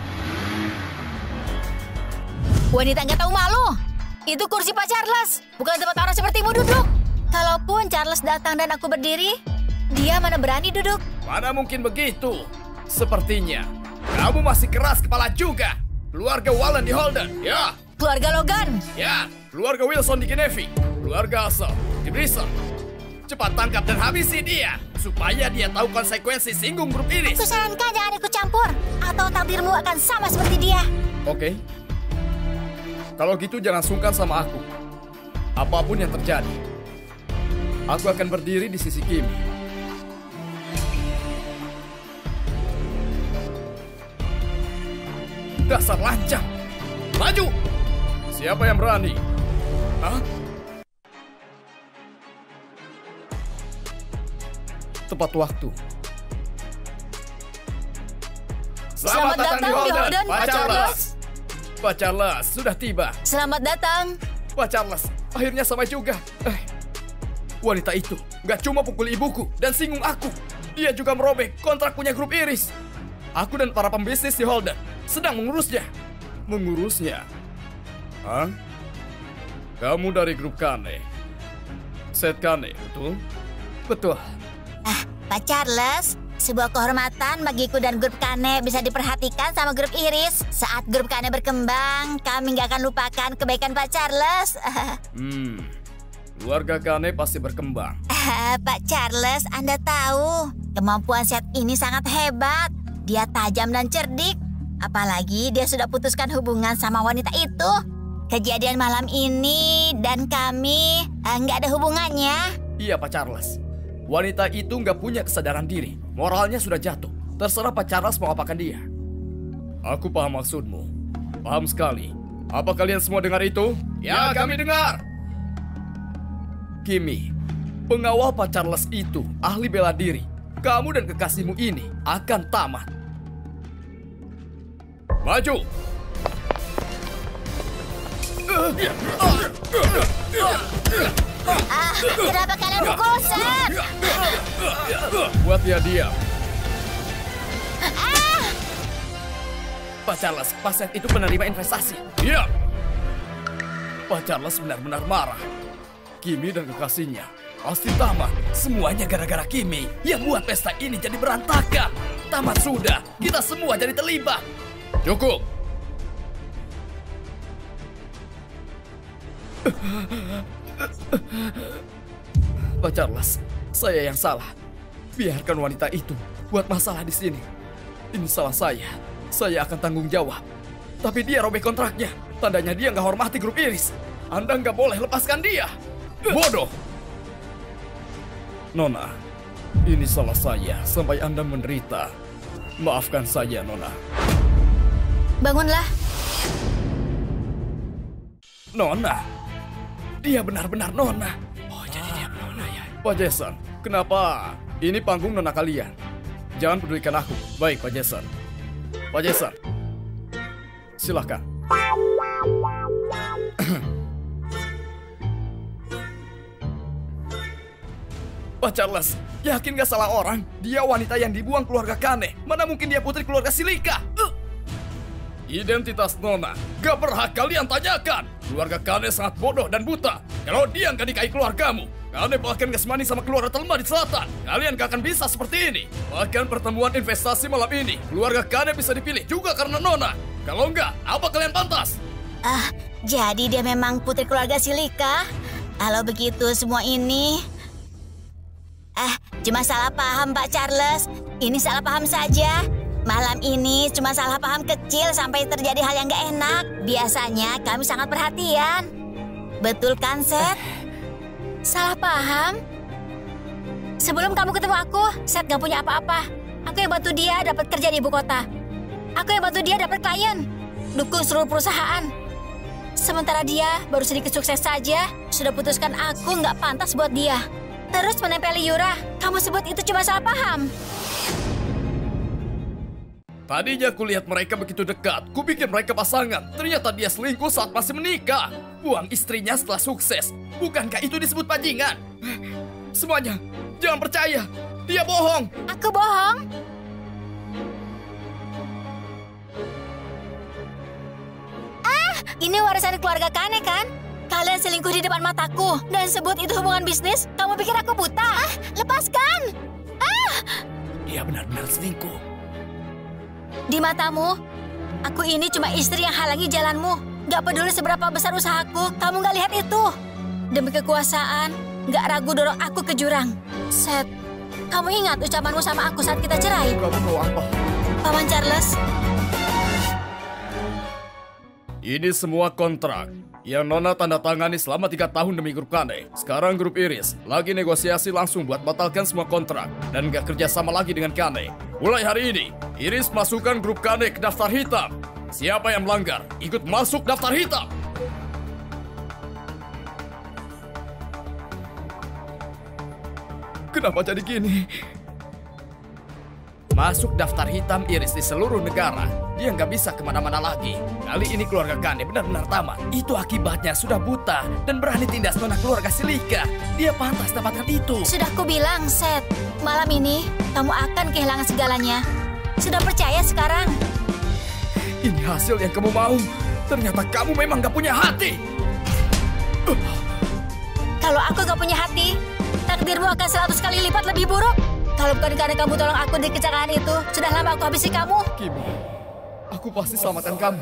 Wanita nggak tahu malu. Itu kursi Pak Charles, bukan tempat orang sepertimu duduk. Kalaupun Charles datang dan aku berdiri, dia mana berani duduk. Mana mungkin begitu? Sepertinya kamu masih keras kepala juga. Keluarga Wallen di Holden, ya. Keluarga Logan. Ya, keluarga Wilson di Genevi. Keluarga Asel di Bristol. Cepat tangkap dan habisi dia, supaya dia tahu konsekuensi singgung grup Iris. Aku sarankan jangan ikut campur, atau takdirmu akan sama seperti dia. Oke. Kalau gitu jangan sungkan sama aku. Apapun yang terjadi, aku akan berdiri di sisi Kimi. Dasar lancang. Maju! Siapa yang berani? Hah? Tepat waktu. Selamat datang di Holden, Pak Charles. Pak Charles sudah tiba. Selamat datang. Pak Charles, akhirnya sama juga. Wanita itu gak cuma pukul ibuku dan singgung aku. Dia juga merobek kontrak punya grup Iris. Aku dan para pembisnis di Holden sedang mengurusnya. Mengurusnya? Hah? Kamu dari grup Kane? Seth Kane, betul? Betul. Pak Charles, sebuah kehormatan bagiku dan grup Kane bisa diperhatikan sama grup Iris. Saat grup Kane berkembang, kami gak akan lupakan kebaikan Pak Charles. Keluarga Kane pasti berkembang. Pak Charles, Anda tahu, kemampuan Seth ini sangat hebat. Dia tajam dan cerdik. Apalagi dia sudah putuskan hubungan sama wanita itu. Kejadian malam ini dan kami nggak ada hubungannya. Iya, Pak Charles. Wanita itu nggak punya kesadaran diri. Moralnya sudah jatuh. Terserah Pak Charles mau apakan dia. Aku paham maksudmu. Paham sekali. Apa kalian semua dengar itu? Ya, kami dengar. Kimi, pengawal Pak Charles itu ahli bela diri. Kamu dan kekasihmu ini akan tamat. Maju! Kenapa kalian pukul, Seth? Buat dia diam. Pak Charles, Pak Seth itu penerima investasi. Diam! Pak Charles benar-benar marah. Kimi dan kekasihnya pasti tamat. Semuanya gara-gara Kimi yang buat pesta ini jadi berantakan. Tamat sudah, kita semua jadi terlibat. Cukup. Pak Charles, saya yang salah. Biarkan wanita itu buat masalah di sini. Ini salah saya. Saya akan tanggung jawab. Tapi dia robek kontraknya. Tandanya dia nggak hormati grup Iris. Anda nggak boleh lepaskan dia. Bodoh. Nona, ini salah saya sampai Anda menderita. Maafkan saya, Nona. Bangunlah. Nona, dia benar-benar Nona. Oh, jadi dia Nona ya. Pak Jason, kenapa ini panggung Nona kalian? Jangan pedulikan aku. Baik, Pak Jason. Pak Jason, silakan. Pak Charles, yakin gak salah orang? Dia wanita yang dibuang keluarga Kane. Mana mungkin dia putri keluarga Silika? Identitas Nona gak berhak kalian tanyakan. Keluarga Kane sangat bodoh dan buta. Kalau dia gak nikahi keluargamu, Kane bahkan gak semani sama keluarga Telma di selatan. Kalian gak akan bisa seperti ini. Bahkan pertemuan investasi malam ini, keluarga Kane bisa dipilih juga karena Nona. Kalau enggak, apa kalian pantas? Jadi dia memang putri keluarga Silika? Kalau begitu semua ini... cuma salah paham, Pak Charles. Ini salah paham saja. Malam ini cuma salah paham kecil sampai terjadi hal yang gak enak. Biasanya kami sangat perhatian. Betul kan, Seth? Salah paham? Sebelum kamu ketemu aku, Seth gak punya apa-apa. Aku yang bantu dia dapat kerja di ibu kota. Aku yang bantu dia dapat klien. Dukung seluruh perusahaan. Sementara dia baru sedikit sukses saja, sudah putuskan aku nggak pantas buat dia. Terus menempeli Yura, kamu sebut itu cuma salah paham. Tadinya kulihat mereka begitu dekat, kupikir mereka pasangan. Ternyata dia selingkuh saat masih menikah. Buang istrinya setelah sukses. Bukankah itu disebut bajingan? Semuanya, jangan percaya. Dia bohong. Aku bohong? Ini warisan keluarga Kane kan? Kalian selingkuh di depan mataku dan sebut itu hubungan bisnis? Kamu pikir aku buta? Lepaskan! Dia benar-benar selingkuh. Di matamu, aku ini cuma istri yang halangi jalanmu. Gak peduli seberapa besar usahaku, kamu gak lihat itu. Demi kekuasaan, gak ragu dorong aku ke jurang. Seth, kamu ingat ucapanmu sama aku saat kita cerai? Kamu mau apa? Paman Charles. Ini semua kontrak yang Nona tanda tangani selama 3 tahun demi grup Kane. Sekarang grup Iris lagi negosiasi langsung buat batalkan semua kontrak dan gak kerja sama lagi dengan Kane. Mulai hari ini, Iris masukkan grup Kane ke daftar hitam. Siapa yang melanggar, ikut masuk daftar hitam. Kenapa jadi gini? Masuk daftar hitam Iris di seluruh negara. Dia nggak bisa kemana-mana lagi. Kali ini keluarga Kane benar-benar tamat. Itu akibatnya sudah buta dan berani tindas nona keluarga Silika. Dia pantas dapatkan itu. Sudah kubilang, Seth. Malam ini kamu akan kehilangan segalanya. Sudah percaya sekarang? Ini hasil yang kamu mau. Ternyata kamu memang nggak punya hati. Kalau aku gak punya hati, takdirmu akan 100 kali lipat lebih buruk. Kalau bukan karena kamu tolong aku di kecelakaan itu, sudah lama aku habisi kamu. Kimi, aku pasti selamatkan kamu.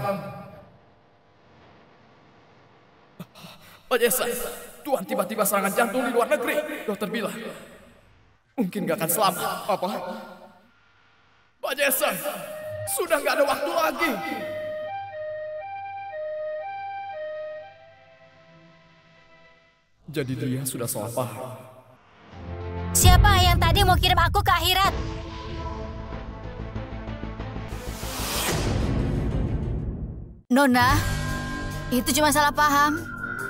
Pak Jason, Tuhan tiba-tiba serangan jantung di luar negeri. Dokter bilang, mungkin gak akan selamat. Apa? Pak Jason, sudah gak ada waktu lagi. Jadi dia sudah salah paham. Siapa yang tadi mau kirim aku ke akhirat? Nona, itu cuma salah paham.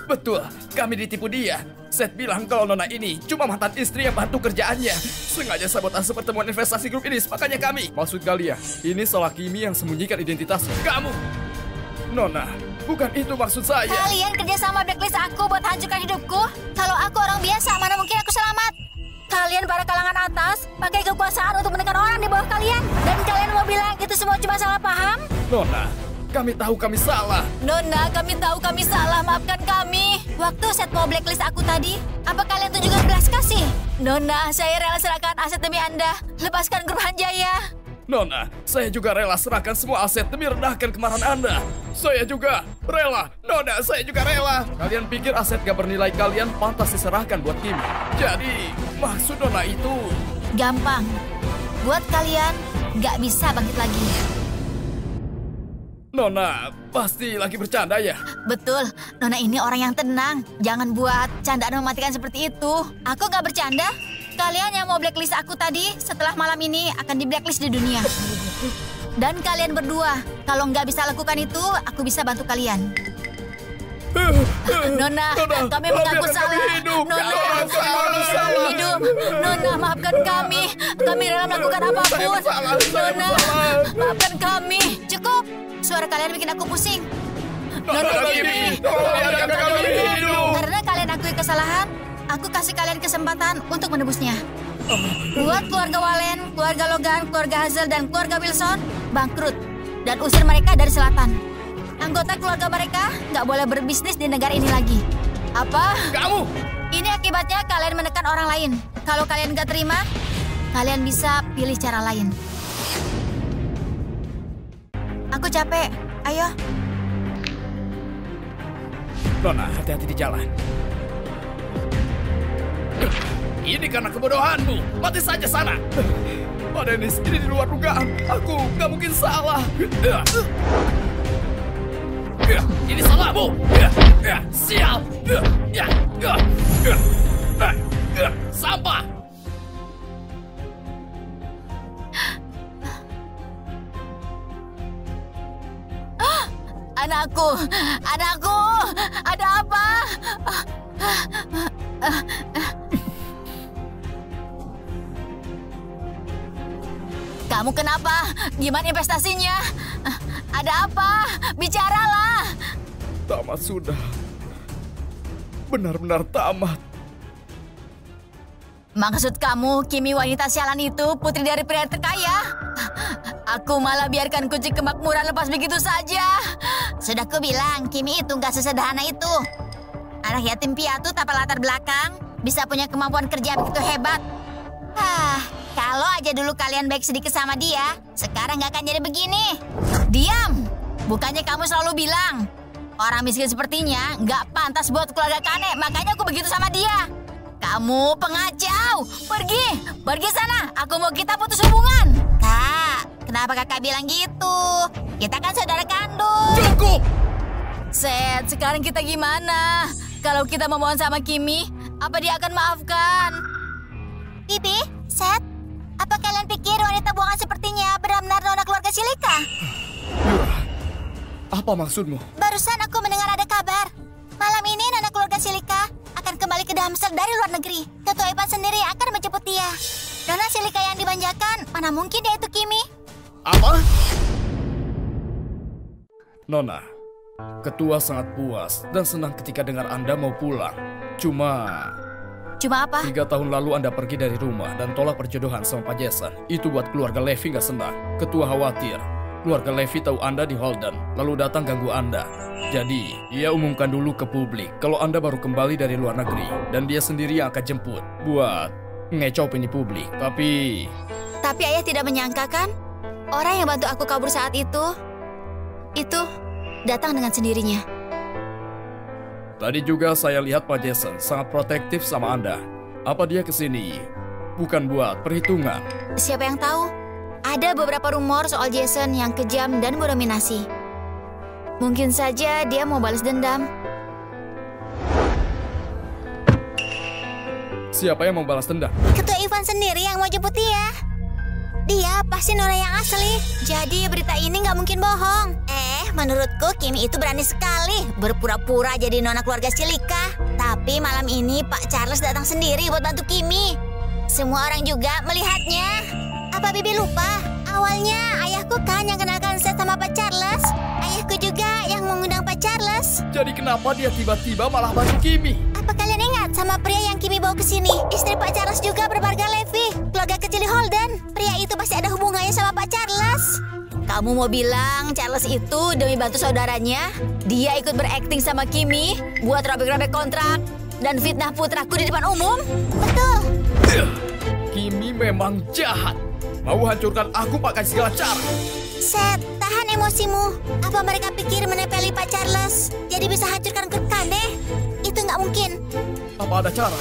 Betul, kami ditipu dia. Seth bilang kalau Nona ini cuma mantan istri yang bantu kerjaannya. Sengaja sabotase pertemuan investasi grup ini, makanya kami. Maksud kalian, ini salah Kimi yang sembunyikan identitasnya. Kamu! Nona, bukan itu maksud saya. Kalian kerja sama blacklist aku buat hancurkan hidupku. Kalau aku orang biasa, mana mungkin aku selamat? Kalian para kalangan atas pakai kekuasaan untuk menekan orang di bawah kalian. Dan kalian mau bilang itu semua cuma salah paham? Nona, kami tahu kami salah. Nona, kami tahu kami salah, maafkan kami. Waktu Seth mau blacklist aku tadi, apa kalian tunjukkan belas kasih? Nona, saya rela serahkan aset demi Anda. Lepaskan grup Hanjaya. Nona, saya juga rela serahkan semua aset demi rendahkan kemarahan Anda. Saya juga rela. Nona, saya juga rela. Kalian pikir aset gak bernilai kalian pantas diserahkan buat Kimi. Jadi, maksud Nona itu... Gampang. Buat kalian, gak bisa bangkit lagi. Nona, pasti lagi bercanda ya? Betul, Nona ini orang yang tenang. Jangan buat candaan mematikan seperti itu. Aku gak bercanda. Kalian yang mau blacklist aku tadi, setelah malam ini akan di blacklist di dunia. Dan kalian berdua, kalau nggak bisa lakukan itu, aku bisa bantu kalian. Nona, kami mengaku salah. Nona, kami salah hidup. Nona, maafkan kami. Kami rela melakukan apapun. Nona, maafkan kami. Cukup. Suara kalian bikin aku pusing. Nona, karena kalian akui kesalahan, aku kasih kalian kesempatan untuk menebusnya. Buat keluarga Wallen, keluarga Logan, keluarga Hazel, dan keluarga Wilson bangkrut dan usir mereka dari selatan. Anggota keluarga mereka nggak boleh berbisnis di negara ini lagi. Apa? Kamu! Ini akibatnya kalian menekan orang lain. Kalau kalian nggak terima, kalian bisa pilih cara lain. Aku capek. Ayo. Nona, hati-hati di jalan. Ini karena kebodohanmu. Mati saja sana. Pak Dennis, ini di luar dugaan. Aku nggak mungkin salah. Ini salahmu. Sial. Sampah. Anakku, ada apa? Kamu kenapa? Gimana investasinya? Ada apa? Bicaralah. Tamat sudah. Benar-benar tamat. Maksud kamu, Kimi wanita sialan itu putri dari pria terkaya? Aku malah biarkan kucing kemakmuran lepas begitu saja. Sudah kubilang, Kimi itu nggak sesederhana itu. Anak yatim piatu tanpa latar belakang bisa punya kemampuan kerja begitu hebat. Kalau aja dulu kalian baik sedikit sama dia, sekarang nggak akan jadi begini. Diam! Bukannya kamu selalu bilang, orang miskin sepertinya nggak pantas buat keluarga Kane, makanya aku begitu sama dia. Kamu pengacau! Pergi sana, aku mau kita putus hubungan. Kak, kenapa kakak bilang gitu? Kita kan saudara kandung. Cukup! Seth, sekarang kita gimana? Kalau kita memohon sama Kimi, apa dia akan maafkan? Bibi, Seth, apa kalian pikir wanita buangan sepertinya benar-benar nona keluarga Silika? Apa maksudmu? Barusan aku mendengar ada kabar. Malam ini nona keluarga Silika akan kembali ke Damsel dari luar negeri. Ketua Ivan sendiri akan menjemput dia. Nona Silika yang dimanjakan, mana mungkin dia itu Kimi? Apa? Nona, Ketua sangat puas dan senang ketika dengar Anda mau pulang. Cuma apa? 3 tahun lalu Anda pergi dari rumah dan tolak perjodohan sama Pak Jason. Itu buat keluarga Levi gak senang. Ketua khawatir keluarga Levi tahu Anda di Holden, lalu datang ganggu Anda. Jadi, dia umumkan dulu ke publik kalau Anda baru kembali dari luar negeri dan dia sendiri yang akan jemput buat ngecop ini publik. Tapi ayah tidak menyangka kan? Orang yang bantu aku kabur saat itu datang dengan sendirinya. tadi juga saya lihat Pak Jason sangat protektif sama Anda. Apa dia kesini bukan buat perhitungan? Siapa yang tahu? Ada beberapa rumor soal Jason yang kejam dan berdominasi. Mungkin saja dia mau balas dendam. Siapa yang mau balas dendam? Ketua Ivan sendiri yang mau jemput dia. Dia pasti Nora yang asli. Jadi berita ini nggak mungkin bohong. Menurutku Kimi itu berani sekali berpura-pura jadi nona keluarga Silika. Tapi malam ini Pak Charles datang sendiri buat bantu Kimi. Semua orang juga melihatnya. Apa Bibi lupa? Awalnya ayahku kan yang kenalkan Seth sama Pak Charles. Ayahku juga yang mengundang Pak Charles. Jadi kenapa dia tiba-tiba malah bantu Kimi? Apa kalian ingat sama pria yang Kimi bawa ke sini? Istri Pak Charles juga bermarga Levi, keluarga kecil di Holden. Pria itu pasti ada hubungannya sama Pak Charles. Kamu mau bilang Charles itu demi bantu saudaranya, dia ikut berakting sama Kimi buat robek-robek kontrak dan fitnah putraku di depan umum? Betul. Kimi memang jahat. Mau hancurkan aku pakai segala cara. Seth, tahan emosimu. Apa mereka pikir menempeli Pak Charles jadi bisa hancurkan grup Kane? Itu nggak mungkin. Apa ada cara?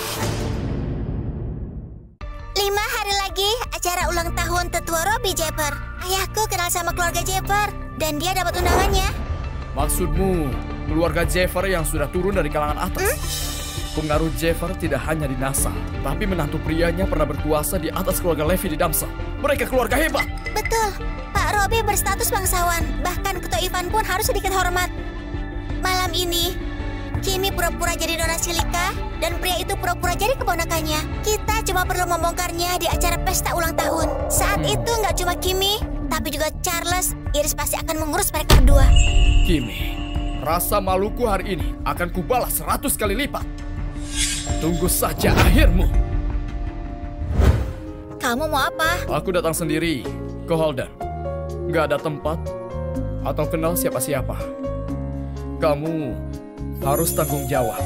5 hari lagi acara ulang tahun tetua Robbie Jepper. Ayahku kenal sama keluarga Jepper dan dia dapat undangannya. Maksudmu keluarga Jeffer yang sudah turun dari kalangan atas? Pengaruh Jeffer tidak hanya di NASA, tapi menantu prianya pernah berkuasa di atas keluarga Levi di Damsa. Mereka keluarga hebat. Betul, Pak Robbie berstatus bangsawan. Bahkan Ketua Ivan pun harus sedikit hormat. Malam ini, Kimi pura-pura jadi nona Silika dan pria itu pura-pura jadi keponakannya. Kita cuma perlu membongkarnya di acara pesta ulang tahun. Saat itu nggak cuma Kimi, tapi juga Charles. Iris pasti akan mengurus mereka berdua. Kimi, rasa maluku hari ini akan kubalas 100 kali lipat. Tunggu saja akhirmu. Kamu mau apa? Aku datang sendiri ke Holden. Nggak ada tempat atau kenal siapa-siapa. Kamu harus tanggung jawab.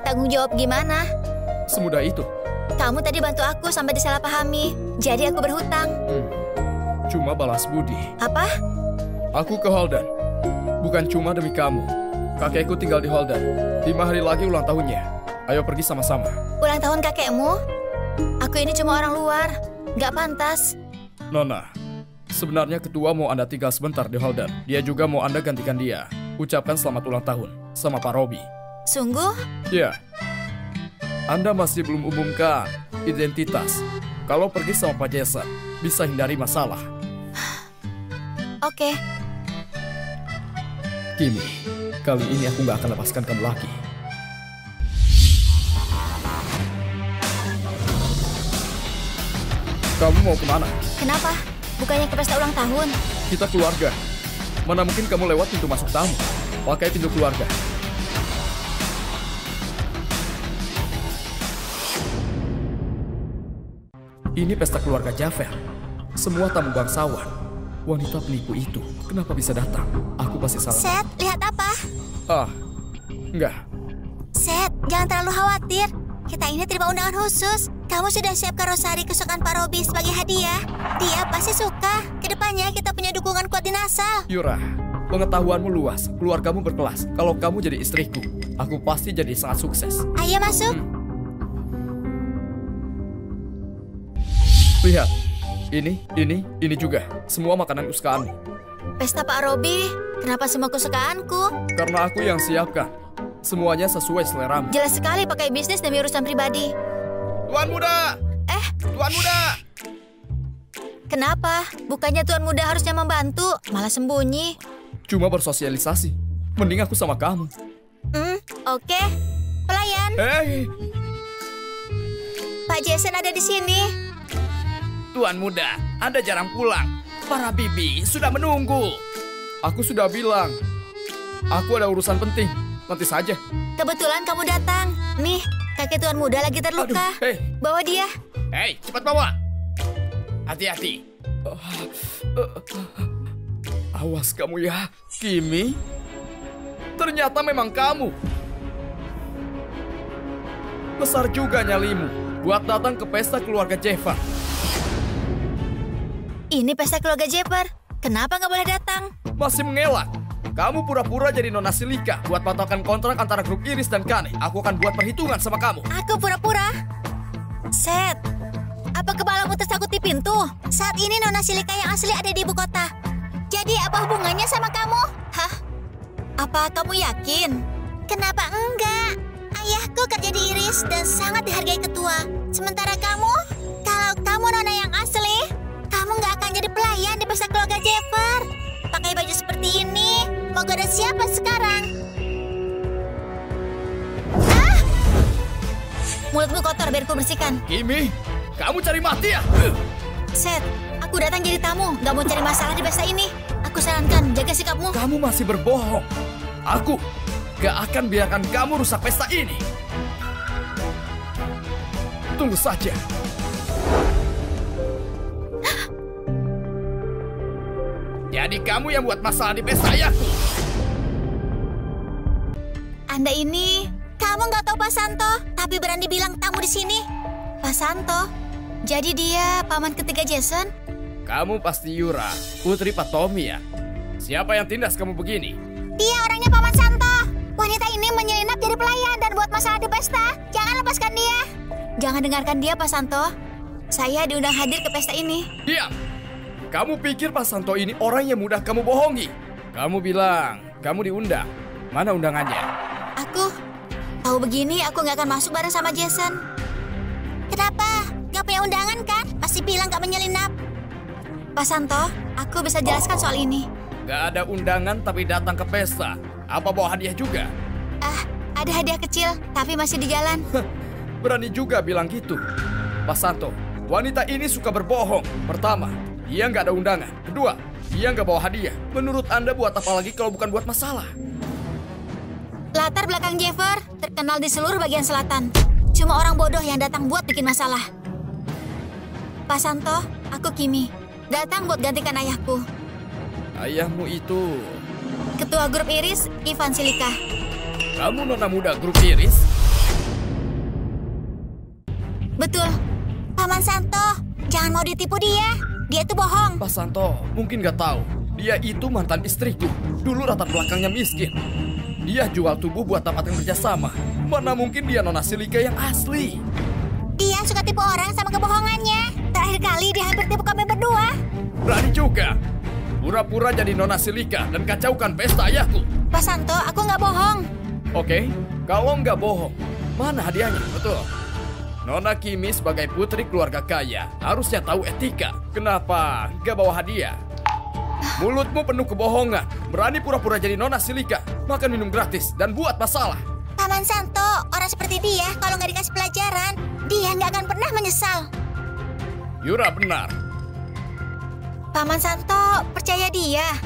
Tanggung jawab gimana? Semudah itu. Kamu tadi bantu aku sampai disalahpahami, jadi aku berhutang. Cuma balas budi. Apa? Aku ke Holden. Bukan cuma demi kamu. Kakekku tinggal di Holden. 5 hari lagi ulang tahunnya. Ayo pergi sama-sama. Ulang tahun kakekmu? Aku ini cuma orang luar. Nggak pantas. Nona, sebenarnya ketua mau Anda tinggal sebentar di Holden. Dia juga mau Anda gantikan dia. Ucapkan selamat ulang tahun sama Pak Robbie. Sungguh? Ya. Anda masih belum umumkan identitas. Kalau pergi sama Pak Jason, bisa hindari masalah. Oke. Kimi, kali ini aku nggak akan lepaskan kamu lagi. Kamu mau kemana? Kenapa? Bukannya ke pesta ulang tahun? Kita keluarga. Mana mungkin kamu lewat pintu masuk tamu? Pakai pintu keluarga. Ini pesta keluarga Jaffer. Semua tamu bangsawan. Wanita penipu itu kenapa bisa datang? Aku pasti salah. Seth, lihat apa? Enggak. Seth, jangan terlalu khawatir. Kita ini terima undangan khusus. Kamu sudah siapkan rosari kesukaan Pak Robbie sebagai hadiah. Dia pasti suka. Kedepannya kita punya dukungan kuat di NASA. Yura, pengetahuanmu luas, keluargamu berkelas. Kalau kamu jadi istriku, aku pasti jadi sangat sukses. Ayo masuk. Lihat, ini juga. Semua makanan kesukaanmu. Pesta Pak Robbie, kenapa semua kesukaanku? Karena aku yang siapkan. Semuanya sesuai seleramu. Jelas sekali pakai bisnis demi urusan pribadi. Tuan muda! Tuan muda! Kenapa? Bukannya Tuan Muda harusnya membantu, malah sembunyi. Cuma bersosialisasi. Mending aku sama kamu. Oke. Pelayan, Hei! Pak Jason ada di sini. Tuan muda, Anda jarang pulang. Para bibi sudah menunggu. Aku sudah bilang. Aku ada urusan penting. Nanti saja. Kebetulan kamu datang. Nih, kakek Tuan Muda lagi terluka. Aduh, hei. Bawa dia. Hei, cepat bawa. Hati-hati. Awas kamu ya, Kimi. Ternyata memang kamu. Besar juga nyalimu buat datang ke pesta keluarga Jeffer. Ini pesta keluarga Jepper. Kenapa nggak boleh datang? Masih mengelak. Kamu pura-pura jadi nona Silika buat patokan kontrak antara grup Iris dan Kane. Aku akan buat perhitungan sama kamu. Aku pura-pura. Seth, apa kepalamu tersangkut di pintu? Saat ini nona Silika yang asli ada di ibu kota. Jadi apa hubungannya sama kamu? Hah? Apa kamu yakin? Kenapa enggak? Ayahku kerja di Iris dan sangat dihargai ketua. Sementara kamu, kalau kamu nona yang asli, kamu nggak akan jadi pelayan di pesta keluarga Jeffer. Pakai pakai baju seperti ini? Mau goda siapa sekarang? Ah! Mulutmu kotor, biar ku bersihkan. Kimi, kamu cari mati ya? Seth, aku datang jadi tamu, nggak mau cari masalah di pesta ini. Aku sarankan, jaga sikapmu. Kamu masih berbohong. Aku gak akan biarkan kamu rusak pesta ini. Tunggu saja. Jadi kamu yang buat masalah di pesta ayahku. Anda ini, kamu nggak tahu Pak Santo, tapi berani bilang tamu di sini. Pak Santo, jadi dia paman ketiga Jason? Kamu pasti Yura, putri Pak Tommy ya? Siapa yang tindas kamu begini? Dia orangnya Paman Santo. Wanita ini menyelinap jadi pelayan dan buat masalah di pesta. Jangan lepaskan dia. Jangan dengarkan dia, Pak Santo. Saya diundang hadir ke pesta ini. Diam! Kamu pikir Pak Santo ini orang yang mudah kamu bohongi? Kamu bilang kamu diundang. Mana undangannya? Aku tahu begini, aku nggak akan masuk bareng sama Jason. Kenapa? Nggak punya undangan kan? Pasti bilang nggak menyelinap. Pak Santo, aku bisa jelaskan soal ini. Gak ada undangan tapi datang ke pesta. Apa bawa hadiah juga? Ada hadiah kecil, tapi masih di jalan. Berani juga bilang gitu. Pak Santo, wanita ini suka berbohong. Pertama, dia nggak ada undangan. Kedua, dia nggak bawa hadiah. Menurut Anda buat apa lagi kalau bukan buat masalah? Latar belakang Jeffer terkenal di seluruh bagian selatan. Cuma orang bodoh yang datang buat bikin masalah. Pak Santo, aku Kimi. Datang buat gantikan ayahku. Ayahmu itu... Ketua grup Iris, Ivan Silika. Kamu nona muda grup Iris? Betul. Paman Santo, jangan mau ditipu dia. Dia tuh bohong. Pak Santo mungkin nggak tahu. Dia itu mantan istriku. Dulu latar belakangnya miskin. Dia jual tubuh buat tamat kerjasama. Mana mungkin dia nona Silika yang asli? Dia suka tipu orang sama kebohongannya. Terakhir kali dia hampir tipu kami berdua. Berani juga. Pura-pura jadi nona Silika dan kacaukan pesta ayahku. Pak Santo, aku nggak bohong. Oke, kalau nggak bohong, mana hadiahnya? Betul. Nona Kimi sebagai putri keluarga kaya harusnya tahu etika. Kenapa nggak bawa hadiah? Mulutmu penuh kebohongan. Berani pura-pura jadi nona Silika, makan minum gratis, dan buat masalah. Paman Santo, orang seperti dia kalau nggak dikasih pelajaran, dia nggak akan pernah menyesal. Yura benar. Paman Santo, percaya dia.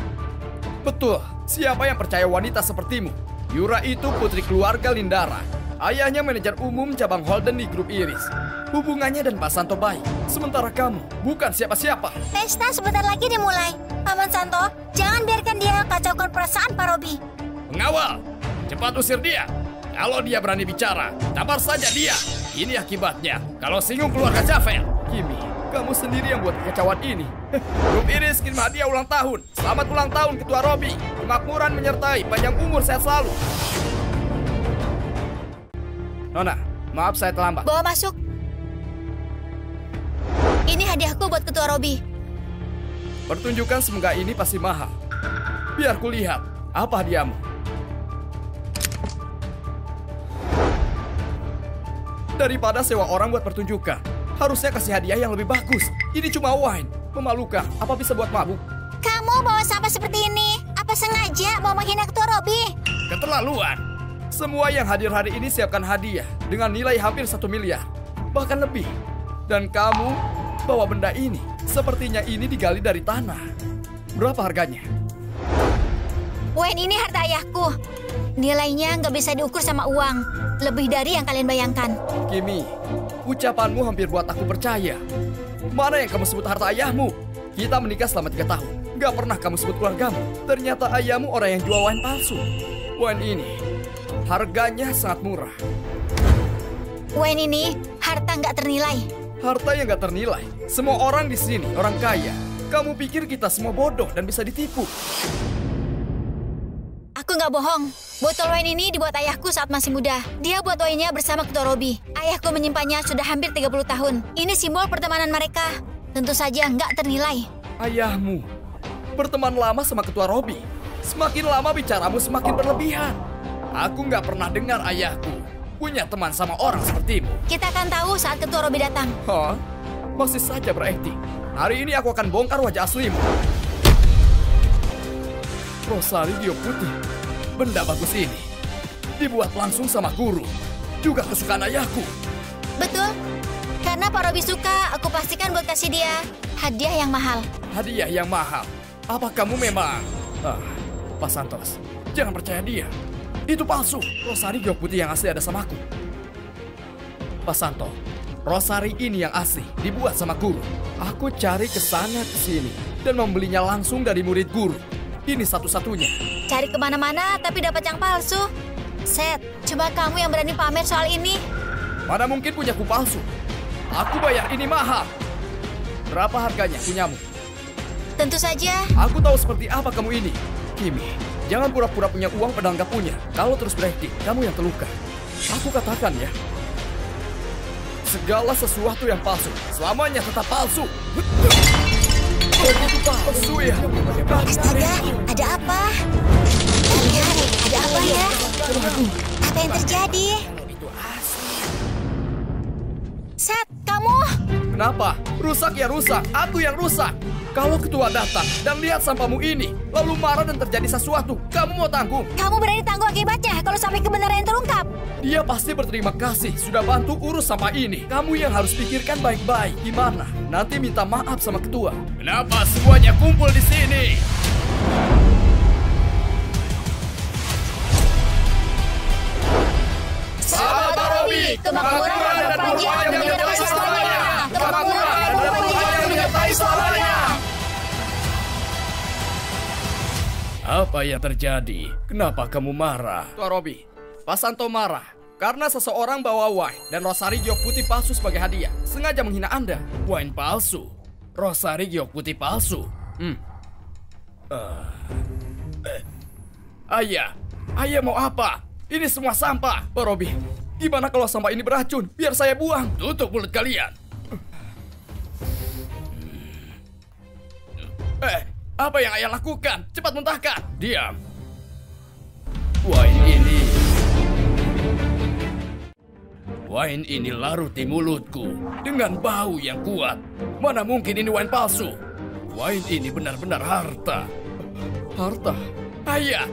Betul. Siapa yang percaya wanita sepertimu? Yura itu putri keluarga Lindara. Ayahnya manajer umum cabang Holden di grup Iris. Hubungannya dan Pak Santo baik. Sementara kamu bukan siapa-siapa. Pesta sebentar lagi dimulai. Paman Santo, jangan biarkan dia kacaukan perasaan Pak Robi. Pengawal, cepat usir dia. Kalau dia berani bicara, tampar saja dia. Ini akibatnya kalau singgung keluarga Javel. Kimi, kamu sendiri yang buat kekacauan ini. Grup Iris kirim hadiah ulang tahun. Selamat ulang tahun Ketua Robi. Kemakmuran menyertai, panjang umur, sehat selalu. Nona, maaf saya terlambat. Bawa masuk. Ini hadiahku buat Ketua Robi. Pertunjukan semoga ini pasti mahal. Biar kulihat apa hadiahmu. Daripada sewa orang buat pertunjukan, harusnya kasih hadiah yang lebih bagus. Ini cuma wine, memalukan. Apa bisa buat mabuk? Kamu bawa sampah seperti ini? Apa sengaja mau menghina Ketua Robi? Keterlaluan. Semua yang hadir hari ini siapkan hadiah dengan nilai hampir 1 miliar, bahkan lebih. Dan kamu bawa benda ini, sepertinya ini digali dari tanah. Berapa harganya? Wine ini harta ayahku. Nilainya nggak bisa diukur sama uang. Lebih dari yang kalian bayangkan. Kimi, ucapanmu hampir buat aku percaya. Mana yang kamu sebut harta ayahmu? Kita menikah selama 3 tahun. Gak pernah kamu sebut keluargamu. Ternyata ayahmu orang yang jual wine palsu. Wine ini harganya sangat murah. Wine ini harta nggak ternilai. Harta yang gak ternilai. Semua orang di sini orang kaya. Kamu pikir kita semua bodoh dan bisa ditipu? Aku nggak bohong. Botol wine ini dibuat ayahku saat masih muda. Dia buat wine-nya bersama Ketua Robi. Ayahku menyimpannya sudah hampir 30 tahun. Ini simbol pertemanan mereka. Tentu saja nggak ternilai. Ayahmu berteman lama sama Ketua Robi. Semakin lama bicaramu semakin berlebihan. Aku nggak pernah dengar ayahku punya teman sama orang sepertimu. Kita akan tahu saat Ketua Robi datang. Hah? Masih saja berakting. Hari ini aku akan bongkar wajah aslimu. Rosari Giok Putih. Benda bagus ini dibuat langsung sama guru. Juga kesukaan ayahku. Betul. Karena Pak Robi suka, aku pastikan buat kasih dia hadiah yang mahal. Hadiah yang mahal? Apa kamu memang... Pak Santos, jangan percaya dia. Itu palsu. Rosari Giok Putih yang asli ada sama aku. Pak Santo, Rosari ini yang asli, dibuat sama guru. Aku cari ke sana ke sini dan membelinya langsung dari murid guru. Ini satu-satunya. Cari kemana-mana tapi dapat yang palsu. Seth, coba kamu yang berani pamer soal ini. Mana mungkin punyaku palsu? Aku bayar ini mahal. Berapa harganya punyamu? Tentu saja. Aku tahu seperti apa kamu ini. Kimi, jangan pura-pura punya uang padahal nggak punya. Kalau terus berakting, kamu yang terluka. Aku katakan ya. Segala sesuatu yang palsu, selamanya tetap palsu. Oh, itu palsu ya? Astaga, ada apa? Kalian, ada apa ya? Apa yang terjadi? Seth, kamu? Kenapa? Rusak ya rusak, aku yang rusak. Kalau ketua datang dan lihat sampahmu ini, lalu marah dan terjadi sesuatu, kamu mau tanggung? Kamu berani tanggung akibatnya kalau sampai kebenaran yang terungkap? Dia pasti berterima kasih sudah bantu urus sampah ini. Kamu yang harus pikirkan baik-baik. Gimana? Nanti minta maaf sama ketua. Kenapa semuanya kumpul di sini? Sahabat Pak Robi, kemakmuran dan kebahagiaan menyertai selamanya. Kemakmuran dan kebahagiaan menyertai selamanya. Apa yang terjadi? Kenapa kamu marah? Tua Robi, Pak Santo marah karena seseorang bawa wine dan Rosari Giok Putih palsu sebagai hadiah. Sengaja menghina Anda. Wine palsu? Rosari Giok Putih palsu? Ayah mau apa? Ini semua sampah. Pak Robi, gimana kalau sampah ini beracun? Biar saya buang. Tutup mulut kalian. Apa yang ayah lakukan? Cepat muntahkan. Diam. Wine ini larut di mulutku dengan bau yang kuat. Mana mungkin ini wine palsu? Wine ini benar-benar harta. Harta? Ayah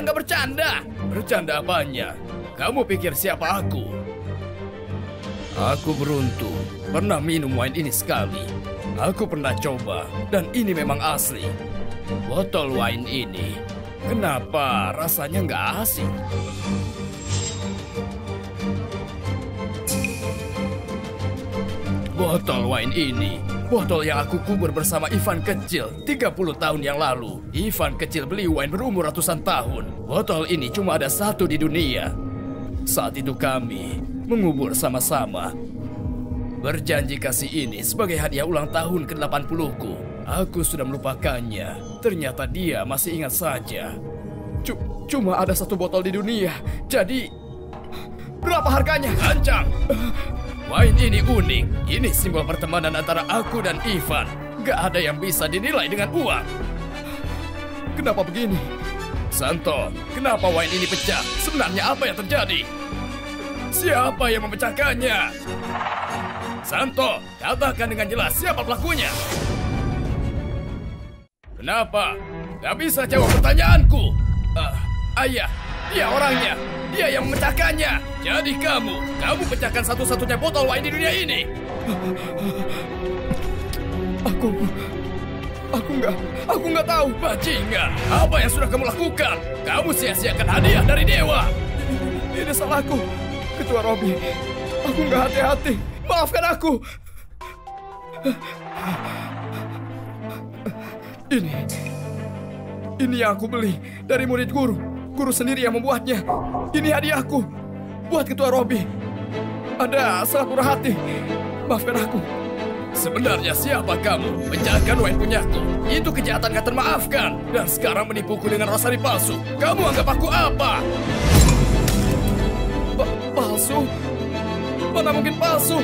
nggak bercanda. Bercanda apanya? Kamu pikir siapa aku? Aku beruntung pernah minum wine ini sekali. Aku pernah coba dan ini memang asli. Botol wine ini, kenapa rasanya nggak asing? Botol wine ini, botol yang aku kubur bersama Ivan kecil 30 tahun yang lalu. Ivan kecil beli wine berumur ratusan tahun. Botol ini cuma ada satu di dunia. Saat itu kami mengubur sama-sama. Berjanji kasih ini sebagai hadiah ulang tahun ke-80ku. Aku sudah melupakannya. Ternyata dia masih ingat saja. Cuma ada satu botol di dunia. Jadi, berapa harganya? Gancang. Wine ini unik. Ini simbol pertemanan antara aku dan Ivan. Gak ada yang bisa dinilai dengan uang. Kenapa begini? Santo, kenapa wine ini pecah? Sebenarnya apa yang terjadi? Siapa yang memecahkannya? Santo, katakan dengan jelas siapa pelakunya. Kenapa? Gak bisa jawab pertanyaanku. Ayah, dia orangnya. Dia yang memecahkannya. Jadi kamu pecahkan satu-satunya botol wine di dunia ini. Aku nggak tahu. Bajingan, apa yang sudah kamu lakukan? Kamu sia-siakan hadiah dari dewa. Ini salahku, Ketua Robi. Aku nggak hati-hati. Maafkan aku. Ini yang aku beli dari murid guru. Guru sendiri yang membuatnya. Ini hadiahku buat Ketua Robi. Ada salah murah hati. Maafkan aku. Sebenarnya siapa kamu? Pecahkan wine punyaku. Itu kejahatan gak termaafkan. Dan sekarang menipuku dengan rosari palsu. Kamu anggap aku apa? Palsu? Mana mungkin palsu?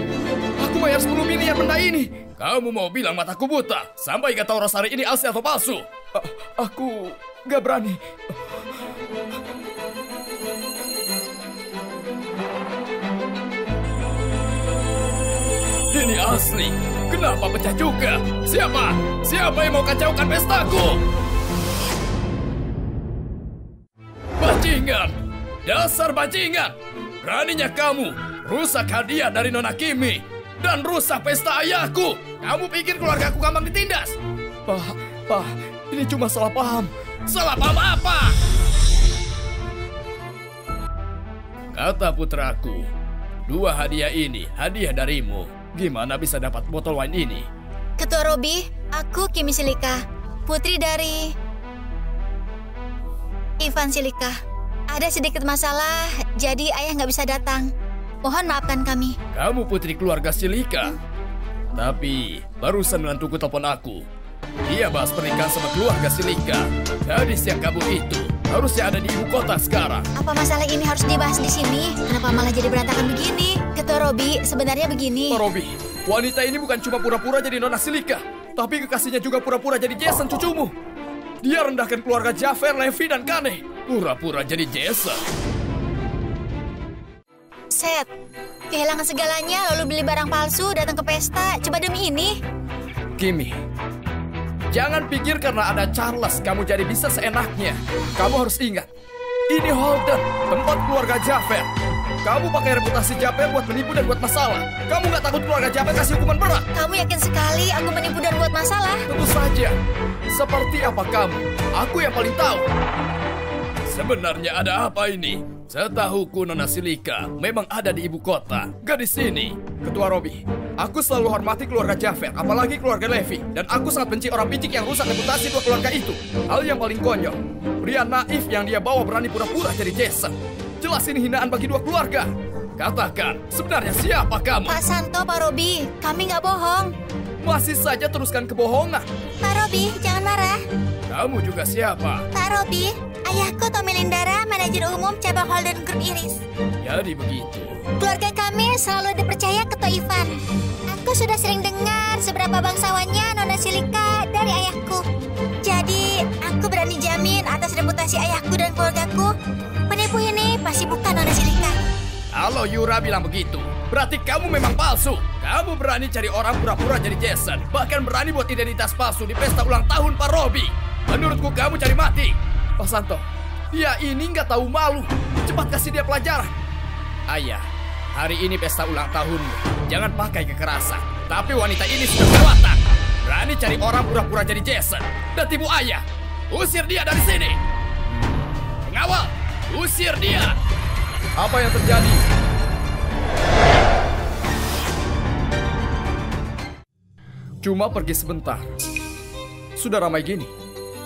Aku bayar 10 miliar benda ini. Kamu mau bilang mataku buta? Sampai gak tahu rosari ini asli atau palsu? Aku gak berani. Ini asli. Kenapa pecah juga? Siapa? Siapa yang mau kacaukan pestaku? bajingan! Dasar bajingan! Beraninya kamu rusak hadiah dari Nona Kimi dan rusak pesta ayahku. Kamu pikir keluarga aku gampang ditindas? Pak, ini cuma salah paham. Salah paham apa? Kata putraku, 2 hadiah ini hadiah darimu. Gimana bisa dapat botol wine ini? Ketua Robi, aku Kimi Silika, putri dari Ivan Silika. Ada sedikit masalah, jadi ayah nggak bisa datang. Mohon maafkan kami. Kamu putri keluarga Silika. Tapi barusan menantuku telepon aku. Dia bahas pernikahan sama keluarga Silika. Gadis yang kabur itu harusnya ada di ibu kota sekarang. Apa masalah ini harus dibahas di sini? Kenapa malah jadi berantakan begini? Ketua Robi, sebenarnya begini. Pak Robi, wanita ini bukan cuma pura-pura jadi Nona Silika, tapi kekasihnya juga pura-pura jadi Jason cucumu. Dia rendahkan keluarga Jafar, Levi, dan Kane. Pura-pura jadi Jason. Seth, kehilangan segalanya lalu beli barang palsu, datang ke pesta, coba demi ini. Kimi, jangan pikir karena ada Charles kamu jadi bisa seenaknya. Kamu harus ingat, ini Holden, tempat keluarga Jafar. Kamu pakai reputasi Jafar buat menipu dan buat masalah. Kamu nggak takut keluarga Jafar kasih hukuman berat? Kamu yakin sekali aku menipu dan buat masalah? Tentu saja. Seperti apa kamu? Aku yang paling tahu. Sebenarnya ada apa ini? Setahuku Nona Silika memang ada di ibu kota, gak di sini. Ketua Robi, aku selalu hormati keluarga Jafar, apalagi keluarga Levi. Dan aku sangat benci orang picik yang rusak reputasi 2 keluarga itu. Hal yang paling konyol, pria naif yang dia bawa berani pura-pura jadi Jason. Jelas ini hinaan bagi 2 keluarga. Katakan, sebenarnya siapa kamu? Pak Santo, Pak Robi, kami nggak bohong. Masih saja teruskan kebohongan. Pak Robi, jangan marah. Kamu juga siapa? Pak Robi, ayahku Tommy Lindara, manajer umum cabang Holden Group Iris. Jadi begitu. Keluarga kami selalu dipercaya Ketua Ivan. Aku sudah sering dengar seberapa bangsawannya Nona Silika dari ayahku. Jadi, aku berani jamin atas reputasi ayahku dan keluargaku, penipu ini pasti bukan Nona Silika. Kalau Yura bilang begitu, berarti kamu memang palsu. Kamu berani cari orang pura-pura jadi Jason, bahkan berani buat identitas palsu di pesta ulang tahun Pak Robi. Menurutku kamu cari mati. Pak Santo, dia ini nggak tahu malu. Cepat kasih dia pelajaran. Ayah, hari ini pesta ulang tahunmu. Jangan pakai kekerasan. Tapi wanita ini sudah kelewatan. Berani cari orang pura-pura jadi Jason dan tipu ayah. Usir dia dari sini. Pengawal, usir dia. Apa yang terjadi? Cuma pergi sebentar. Sudah ramai gini.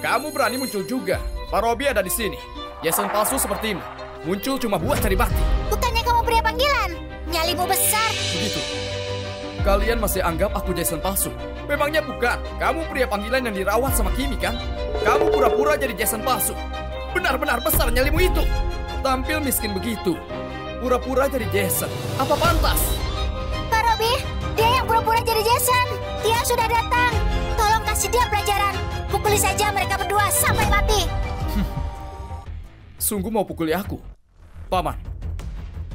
Kamu berani muncul juga. Pak Robi ada di sini. Jason palsu sepertimu. Muncul cuma buat cari bakti. Bukannya kamu pria panggilan? Nyalimu besar. Begitu. Kalian masih anggap aku Jason palsu? Memangnya bukan. Kamu pria panggilan yang dirawat sama Kimi kan? Kamu pura-pura jadi Jason palsu. Benar-benar besar nyalimu itu. Tampil miskin begitu. Pura-pura jadi Jason. Apa pantas? Pak Robi, dia yang pura-pura jadi Jason. Dia sudah datang. Tolong kasih dia pelajaran. Pukuli saja mereka berdua sampai mati. Sungguh mau pukuli aku? Paman,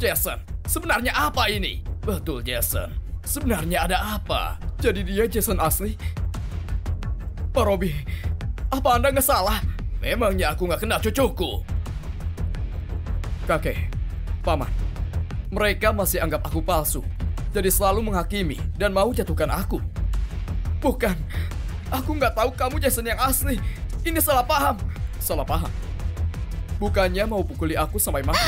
Jason, sebenarnya apa ini? Betul, Jason. Sebenarnya ada apa? Jadi dia Jason asli? Pak Robi, apa Anda nggak salah? Memangnya aku nggak kenal cucuku? Kakek, Paman, mereka masih anggap aku palsu. Jadi selalu menghakimi dan mau jatuhkan aku. Bukan, aku nggak tahu kamu Jason yang asli. Ini salah paham. Salah paham. Bukannya mau pukuli aku sampai mati.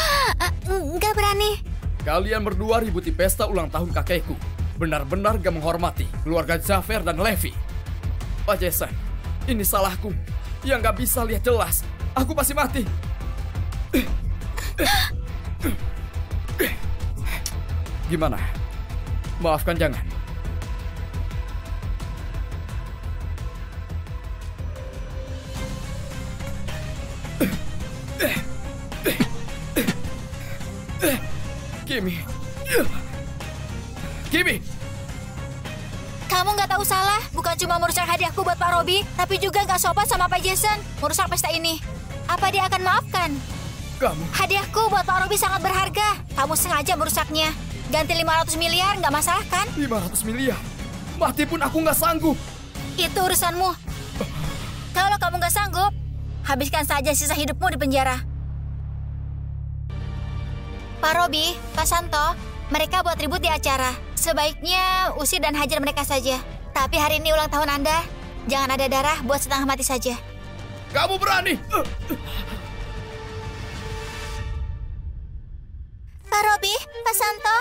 Nggak berani. Kalian berdua ribut di pesta ulang tahun kakekku. Benar-benar gak menghormati keluarga Jafar dan Levi. Pak Jason, ini salahku. Yang gak bisa lihat jelas. Aku pasti mati. Gimana? Maafkan jangan. Kimi. Kimi. Kamu nggak tahu salah. Bukan cuma merusak hadiahku buat Pak Robi, tapi juga nggak sopan sama Pak Jason. Merusak pesta ini. Apa dia akan maafkan? Kamu. Hadiahku buat Pak Robi sangat berharga. Kamu sengaja merusaknya. Ganti 500 miliar nggak masalah kan? 500 miliar? Mati pun aku nggak sanggup. Itu urusanmu. Kalau kamu nggak sanggup, habiskan saja sisa hidupmu di penjara. Pak Robi, Pak Santo, mereka buat ribut di acara. Sebaiknya usir dan hajar mereka saja. Tapi hari ini ulang tahun Anda. Jangan ada darah buat setengah mati saja. Kamu berani? Pak Robi, Pak Santo,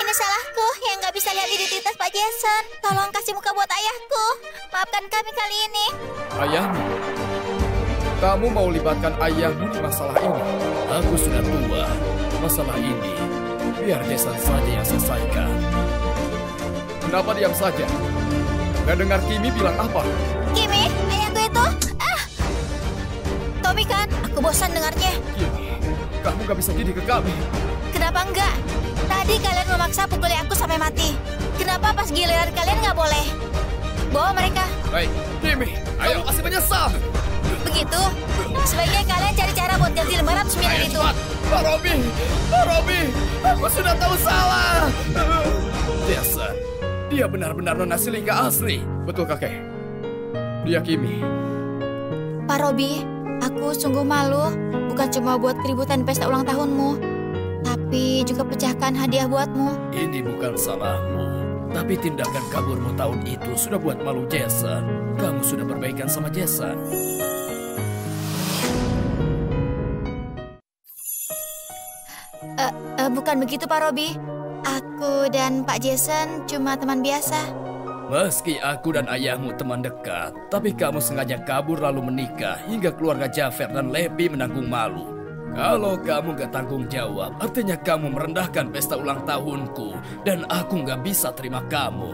ini salahku yang nggak bisa lihat identitas Pak Jason. Tolong kasih muka buat ayahku. Maafkan kami kali ini. Ayahmu? Kamu mau libatkan ayahmu di masalah ini? Aku sudah tua. Masalah ini, biar Jason saja yang selesaikan. Kenapa diam saja? Gak dengar Kimi bilang apa? Kimi, ayahku itu. Tommy kan, aku bosan dengarnya. Kimi, kamu gak bisa gini ke kami. Kenapa enggak? Tadi kalian memaksa pukuli aku sampai mati. Kenapa pas giliran kalian nggak boleh? Bawa mereka. Hei, Kimi, ayo masih menyesal. Begitu? Sebaiknya kalian cari cara buat ganti lembaran sembilan itu. Cepat. Pak Robi, aku sudah tahu salah. Biasa, dia benar-benar nona Silika asli. Betul kakek. Dia Kimi. Pak Robi, aku sungguh malu. Bukan cuma buat keributan pesta ulang tahunmu, tapi juga pecahkan hadiah buatmu. Ini bukan salahmu, tapi tindakan kaburmu tahun itu sudah buat malu Jason. Kamu sudah berbaikan sama Jason. Bukan begitu Pak Robi. Aku dan Pak Jason cuma teman biasa. Meski aku dan ayahmu teman dekat, tapi kamu sengaja kabur lalu menikah hingga keluarga Jafar dan Levi menanggung malu. Kalau kamu gak tanggung jawab, artinya kamu merendahkan pesta ulang tahunku dan aku gak bisa terima kamu.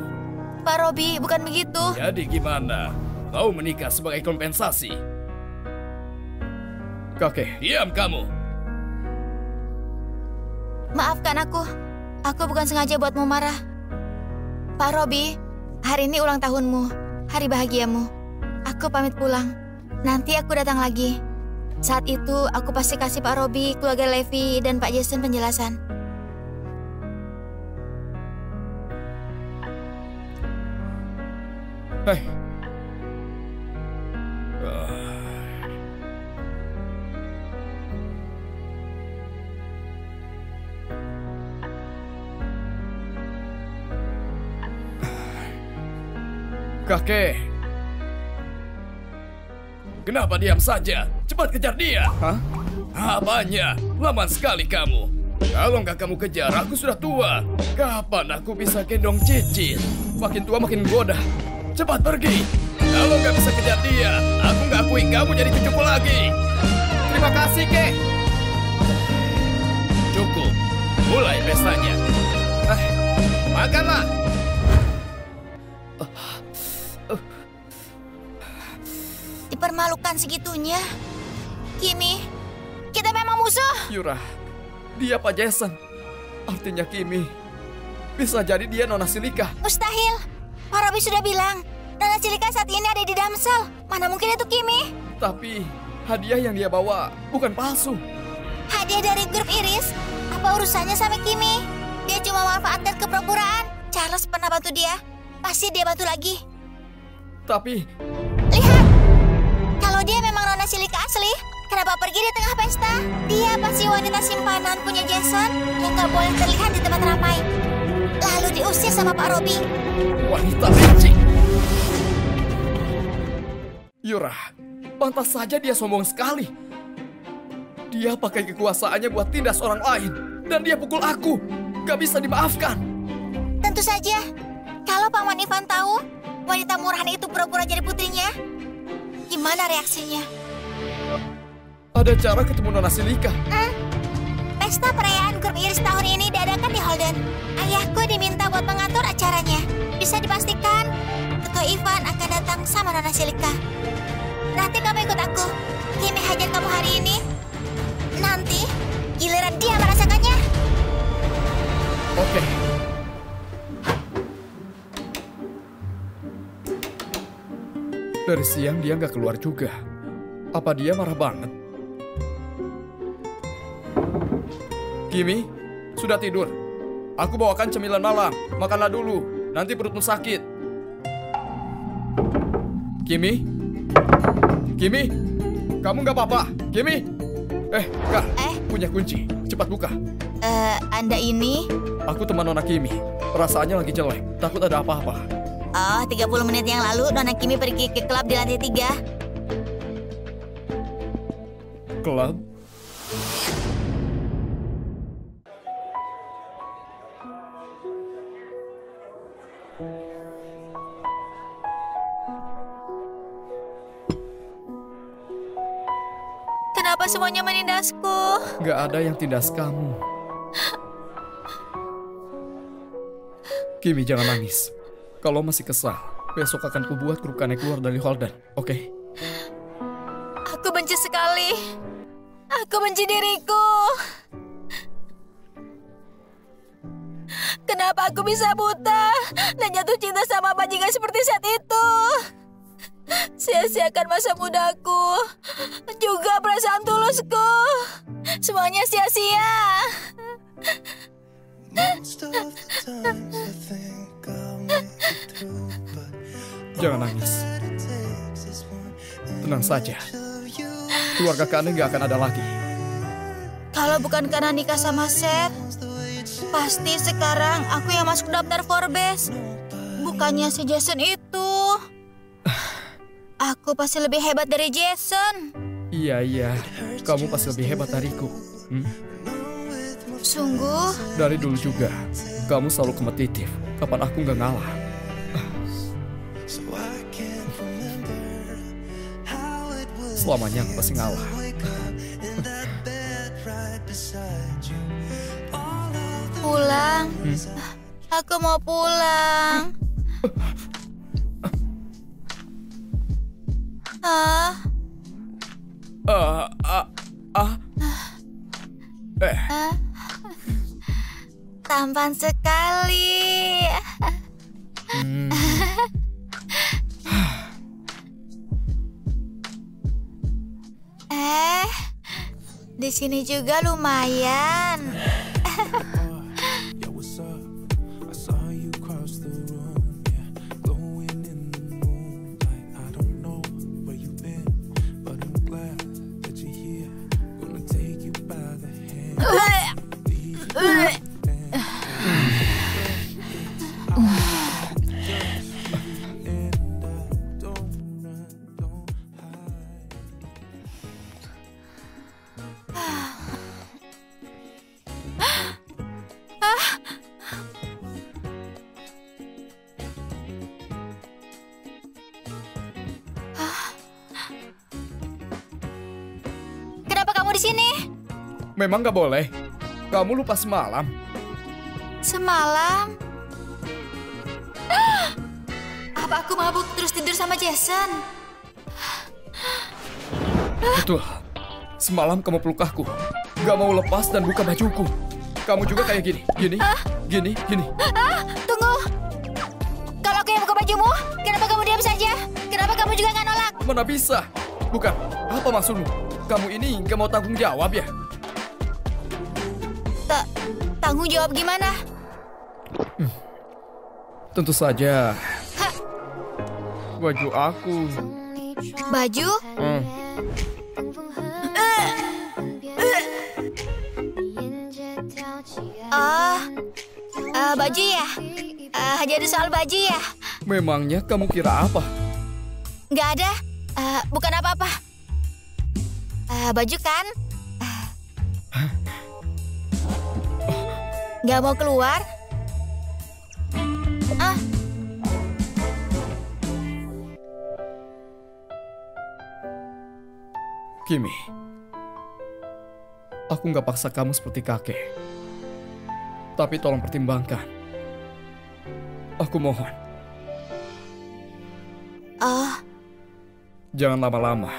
Pak Robi, bukan begitu. Jadi gimana? Mau menikah sebagai kompensasi? Kakek, diam kamu. Maafkan aku. Aku bukan sengaja buatmu marah. Pak Robi, hari ini ulang tahunmu, hari bahagiamu. Aku pamit pulang. Nanti aku datang lagi. Saat itu aku pasti kasih Pak Robi, keluarga Levi, dan Pak Jason penjelasan. Hei. Kakek. Kenapa diam saja? Cepat kejar dia. Hah? Apanya? Lama sekali kamu. Kalau nggak kamu kejar, aku sudah tua. Kapan aku bisa gendong Cicit? Makin tua makin goda. Cepat pergi. Kalau nggak bisa kejar dia, aku nggak akui kamu jadi cucuku lagi. Terima kasih, Kek. Cukup. Mulai pestanya. Makanlah. Dipermalukan segitunya. Kimi, kita memang musuh. Yura, dia Pak Jason. Artinya Kimi. Bisa jadi dia Nona Silika. Mustahil. Pak Robi sudah bilang, Nona Silika saat ini ada di Damsel. Mana mungkin itu Kimi? Tapi hadiah yang dia bawa bukan palsu. Hadiah dari grup Iris? Apa urusannya sama Kimi? Dia cuma memanfaatkan kepura-puraan. Charles pernah bantu dia. Pasti dia bantu lagi. Tapi lihat, kalau dia memang Nona Silika asli, kenapa pergi di tengah pesta? Dia pasti wanita simpanan punya Jason yang gak boleh terlihat di tempat ramai. Lalu diusir sama Pak Robi. Wanita licik. Yura, pantas saja dia sombong sekali. Dia pakai kekuasaannya buat tindas orang lain. Dan dia pukul aku. Gak bisa dimaafkan. Tentu saja. Kalau Paman Ivan tahu wanita murahan itu pura-pura jadi putrinya, gimana reaksinya? Ada cara ketemu Nona Silika. Pesta perayaan grup Iris tahun ini diadakan di Holden. Ayahku diminta buat mengatur acaranya. Bisa dipastikan Ketua Ivan akan datang sama Nona Silika. Nanti kamu ikut aku. Kimi hajar kamu hari ini. Nanti giliran dia merasakannya. Oke. Dari siang dia nggak keluar juga. Apa dia marah banget? Kimi, sudah tidur. Aku bawakan cemilan malam. Makanlah dulu. Nanti perutmu sakit. Kimi? Kimi? Kamu nggak apa-apa? Kimi? Kak, punya kunci. Cepat buka. Anda ini? Aku teman Nona Kimi. Perasaannya lagi jelek. Takut ada apa-apa. Oh, 30 menit yang lalu Nona Kimi pergi ke klub di lantai 3. Klub? Kenapa semuanya menindasku? Gak ada yang tindas kamu. Kimi, jangan nangis. Kalau masih kesal, besok akan kubuat grup Kane keluar dari Holden, oke? Aku benci sekali. Aku benci diriku. Kenapa aku bisa buta dan jatuh cinta sama bajingan seperti saat itu? Sia-siakan masa mudaku, juga perasaan tulusku. Semuanya sia-sia. Jangan nangis. Tenang saja. Keluarga Kane gak akan ada lagi. Kalau bukan karena nikah sama Seth, pasti sekarang aku yang masuk daftar Forbes. Bukannya si Jason itu. Aku pasti lebih hebat dari Jason. Iya. Kamu pasti lebih hebat dariku. Sungguh? Dari dulu juga. Kamu selalu kompetitif. Kapan aku gak ngalah? Selamanya aku pasti ngalah. Pulang. Aku mau pulang. Tampan sekali. Di sini juga lumayan. Di sini. Memang gak boleh. Kamu lupa semalam. Semalam? Apa aku mabuk terus tidur sama Jason? Betul. Semalam kamu peluk aku. Gak mau lepas dan buka bajuku. Kamu juga kayak gini. Gini. Tunggu. Kalau aku yang buka bajumu, kenapa kamu diam saja? Kenapa kamu juga gak nolak? Mana bisa? Bukan. Apa maksudmu? Kamu ini gak mau tanggung jawab ya? Tanggung jawab gimana? Tentu saja. Baju aku. Baju? Baju ya? Jadi soal baju ya? Memangnya kamu kira apa? Gak ada. Bukan apa-apa. Baju kan? Gak mau keluar? Kimi, aku gak paksa kamu seperti kakek. Tapi tolong pertimbangkan. Aku mohon. Jangan lama-lama.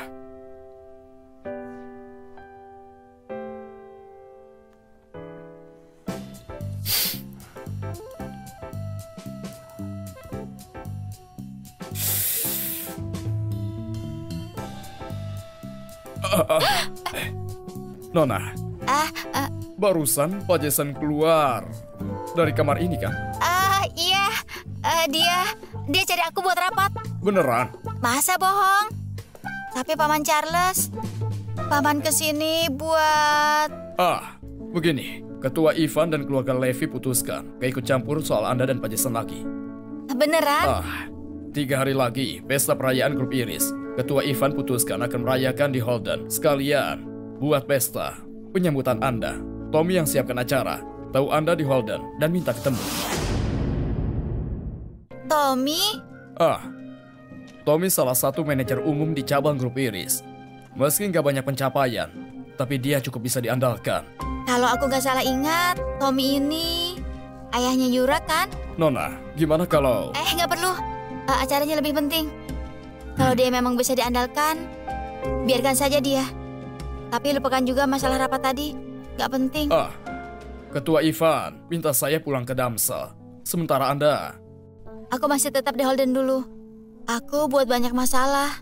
Nona, barusan Pak Jason keluar dari kamar ini kan? Iya, dia cari aku buat rapat. Beneran? Masa bohong? Tapi Paman Charles, Paman kesini buat... Begini, Ketua Ivan dan keluarga Levi putuskan gak ikut campur soal Anda dan Pak Jason lagi. Beneran? 3 hari lagi, pesta perayaan grup Iris. Ketua Ivan putuskan akan merayakan di Holden. Sekalian, buat pesta penyambutan Anda. Tommy yang siapkan acara. Tahu Anda di Holden dan minta ketemu. Tommy? Tommy salah satu manajer umum di cabang grup Iris. Meski nggak banyak pencapaian, tapi dia cukup bisa diandalkan. Kalau aku nggak salah ingat, Tommy ini ayahnya Yura kan? Nona, gimana kalau... Nggak perlu. Acaranya lebih penting. Kalau dia memang bisa diandalkan, biarkan saja dia. Tapi lupakan juga masalah rapat tadi. Nggak penting. Ketua Ivan minta saya pulang ke Damsel. Sementara Anda... Aku masih tetap di Holden dulu. Aku buat banyak masalah.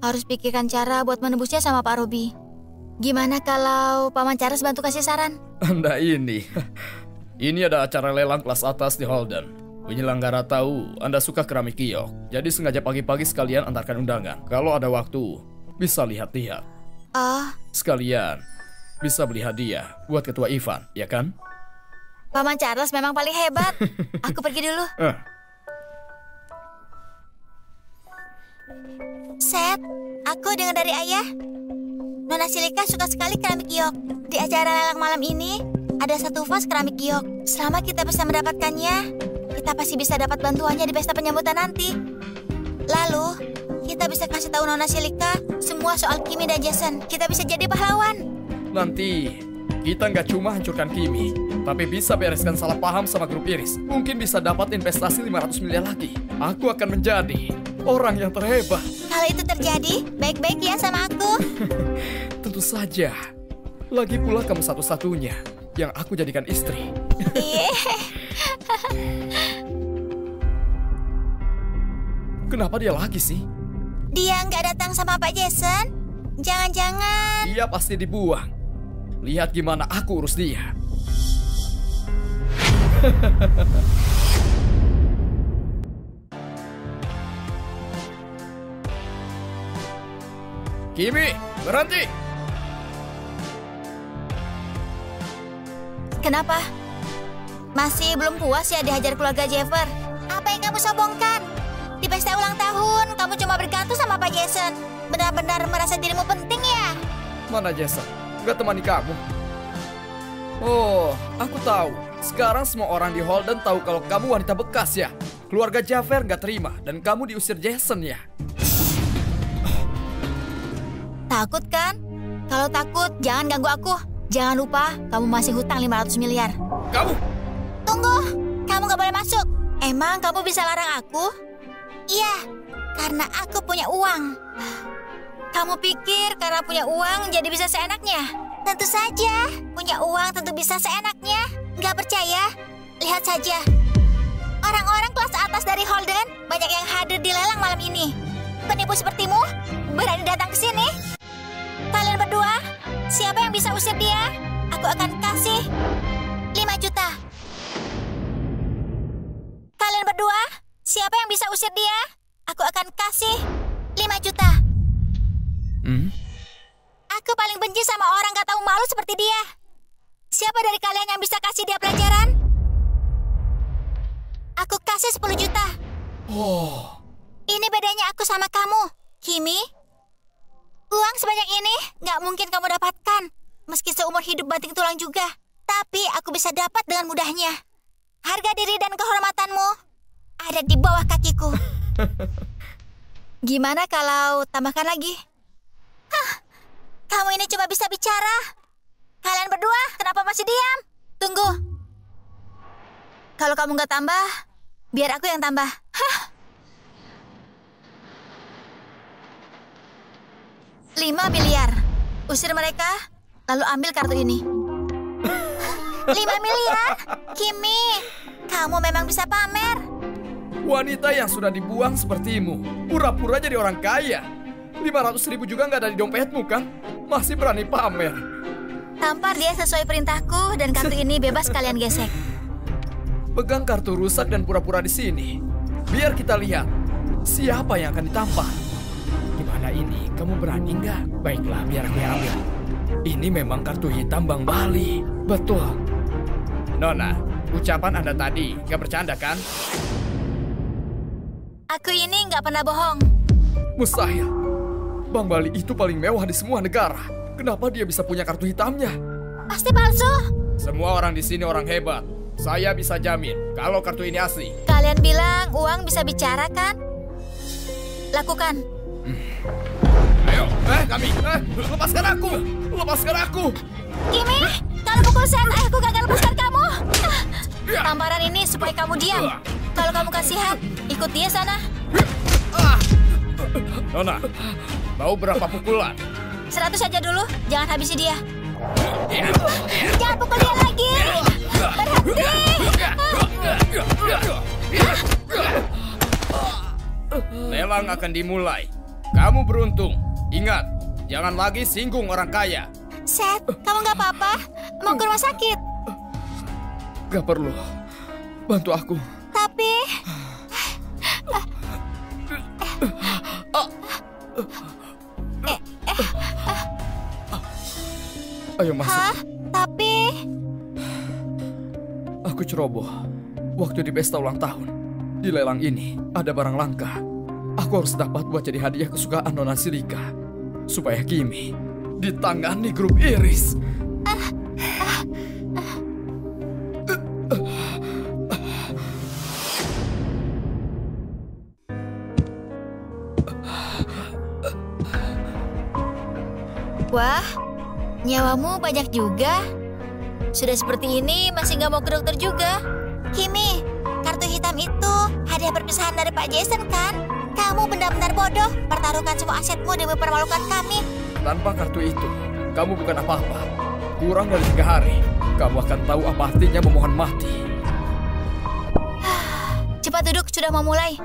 Harus pikirkan cara buat menembusnya sama Pak Robi. Gimana kalau Paman Charles bantu kasih saran? Anda ini... Ini ada acara lelang kelas atas di Holden. Penyelenggara tahu Anda suka keramik giok. Jadi sengaja pagi-pagi sekalian antarkan undangan. Kalau ada waktu, bisa lihat-lihat. Sekalian, bisa beli hadiah buat Ketua Ivan, ya kan? Paman Charles memang paling hebat. Aku pergi dulu. Seth, aku dengar dari ayah. Nona Silika suka sekali keramik giok. Di acara lelang malam ini, ada 1 vas keramik giok. Selama kita bisa mendapatkannya, kita pasti bisa dapat bantuannya di pesta penyambutan nanti. Lalu, kita bisa kasih tahu Nona Silika semua soal Kimi dan Jason. Kita bisa jadi pahlawan. Nanti, kita nggak cuma hancurkan Kimi, tapi bisa bereskan salah paham sama grup Iris. Mungkin bisa dapat investasi 500 miliar lagi. Aku akan menjadi orang yang terhebat. Kalau itu terjadi, baik-baik ya sama aku. Tentu saja. Lagi pula kamu satu-satunya yang aku jadikan istri. Kenapa dia lagi sih? Dia nggak datang sama Pak Jason? Jangan-jangan... Dia pasti dibuang. Lihat gimana aku urus dia. Kimi, berhenti! Kenapa? Masih belum puas ya dihajar keluarga Jeffer? Apa yang kamu sombongkan? Di pesta ulang tahun, kamu cuma bergantung sama Pak Jason. Benar-benar merasa dirimu penting ya? Mana Jason? Gak temani kamu. Oh, aku tahu. Sekarang semua orang di Holden tahu kalau kamu wanita bekas ya. Keluarga Jaffer gak terima dan kamu diusir Jason ya. Takut kan? Kalau takut, jangan ganggu aku. Jangan lupa, kamu masih hutang 500 miliar. Kamu? Tunggu, kamu gak boleh masuk. Emang kamu bisa larang aku? Iya, karena aku punya uang. Kamu pikir karena punya uang jadi bisa seenaknya? Tentu saja, punya uang tentu bisa seenaknya. Gak percaya? Lihat saja. Orang-orang kelas atas dari Holden banyak yang hadir di lelang malam ini. Penipu sepertimu berani datang ke sini? Kalian berdua, siapa yang bisa usir dia? Aku akan kasih 5 juta. Kalian berdua, siapa yang bisa usir dia? Aku akan kasih 5 juta. Aku paling benci sama orang gak tahu malu seperti dia. Siapa dari kalian yang bisa kasih dia pelajaran? Aku kasih 10 juta. Oh. Ini bedanya aku sama kamu, Kimi. Uang sebanyak ini gak mungkin kamu dapatkan. Meski seumur hidup banting tulang juga. Tapi aku bisa dapat dengan mudahnya. Harga diri dan kehormatanmu ada di bawah kakiku. Gimana kalau tambahkan lagi? Kamu ini cuma bisa bicara. Kalian berdua kenapa masih diam? Tunggu. Kalau kamu gak tambah, biar aku yang tambah. 5 miliar. Usir mereka, lalu ambil kartu ini. 5 miliar? Kimi, kamu memang bisa pamer. Wanita yang sudah dibuang sepertimu, pura-pura jadi orang kaya. 500.000 juga nggak ada di dompetmu kan? Masih berani pamer. Tampar dia sesuai perintahku dan kartu ini bebas kalian gesek. Pegang kartu rusak dan pura-pura di sini. Biar kita lihat siapa yang akan ditampar. Gimana ini? Kamu berani nggak? Baiklah, biar aku yang ambil. Ini memang kartu hitam Bang Bali. Betul. Nona, ucapan Anda tadi gak bercanda kan? Aku ini nggak pernah bohong. Mustahil. Bang Bali itu paling mewah di semua negara. Kenapa dia bisa punya kartu hitamnya? Pasti palsu. Semua orang di sini orang hebat. Saya bisa jamin kalau kartu ini asli. Kalian bilang uang bisa bicara kan? Lakukan. Ayo, kami, lepaskan aku! Lepaskan aku! Kimi, kalau pukul Seth, aku gagal lepaskan kamu. Tamparan ini supaya kamu diam. Kalau kamu kasihan, ikut dia sana. Nona, mau berapa pukulan? 100 saja dulu, jangan habisi dia. Jangan pukul dia lagi. Berhenti. Lelang akan dimulai. Kamu beruntung. Ingat, jangan lagi singgung orang kaya. Seth, kamu nggak apa-apa? Mau ke rumah sakit? Gak perlu. Bantu aku. Tapi... Ayo masuk. Hah? Tapi... Aku ceroboh. Waktu di pesta ulang tahun. Di lelang ini ada barang langka. Aku harus dapat buat jadi hadiah kesukaan Nona Silika. Supaya Kimi ditangani grup Iris. Wah, nyawamu banyak juga. Sudah seperti ini masih nggak mau ke dokter juga. Kimi, kartu hitam itu hadiah perpisahan dari Pak Jason kan? Kamu benar-benar bodoh, pertaruhkan semua asetmu demi mempermalukan kami. Tanpa kartu itu, kamu bukan apa-apa. Kurang dari 3 hari, kamu akan tahu apa artinya memohon mati. Cepat duduk, sudah mau mulai.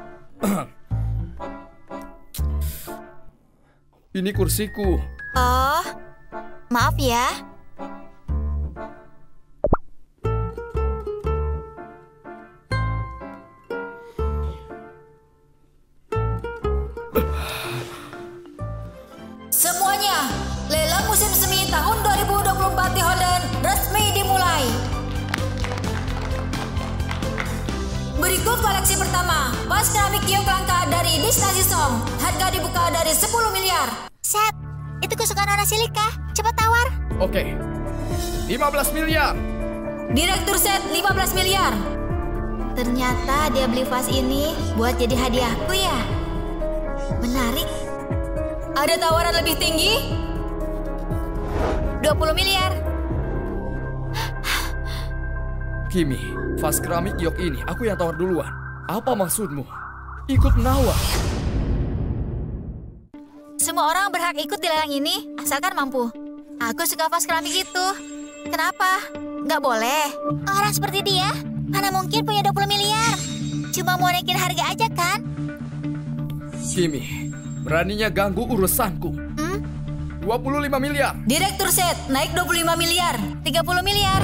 Ini kursiku. Oh, maaf ya. Semuanya, lelang musim semi tahun 2024 di Holland resmi dimulai. Berikut koleksi pertama, vas keramik giok langka dari Dinasti Song. Harga dibuka dari 10 miliar. Seth, itu kesukaan Nona Silika. Cepat tawar. Oke, 15 miliar. Direktur set 15 miliar. Ternyata dia beli vas ini buat jadi hadiahku ya. Menarik. Ada tawaran lebih tinggi? 20 miliar. Kimi, vas keramik giok ini aku yang tawar duluan. Apa maksudmu? Ikut menawar. Semua orang berhak ikut di lelang ini, asalkan mampu. Aku suka vas keramik itu. Kenapa? Nggak boleh. Orang seperti dia, mana mungkin punya 20 miliar? Cuma mau naikin harga aja kan? Kimi, beraninya ganggu urusanku. 25 miliar. Direktur set naik 25 miliar. 30 miliar.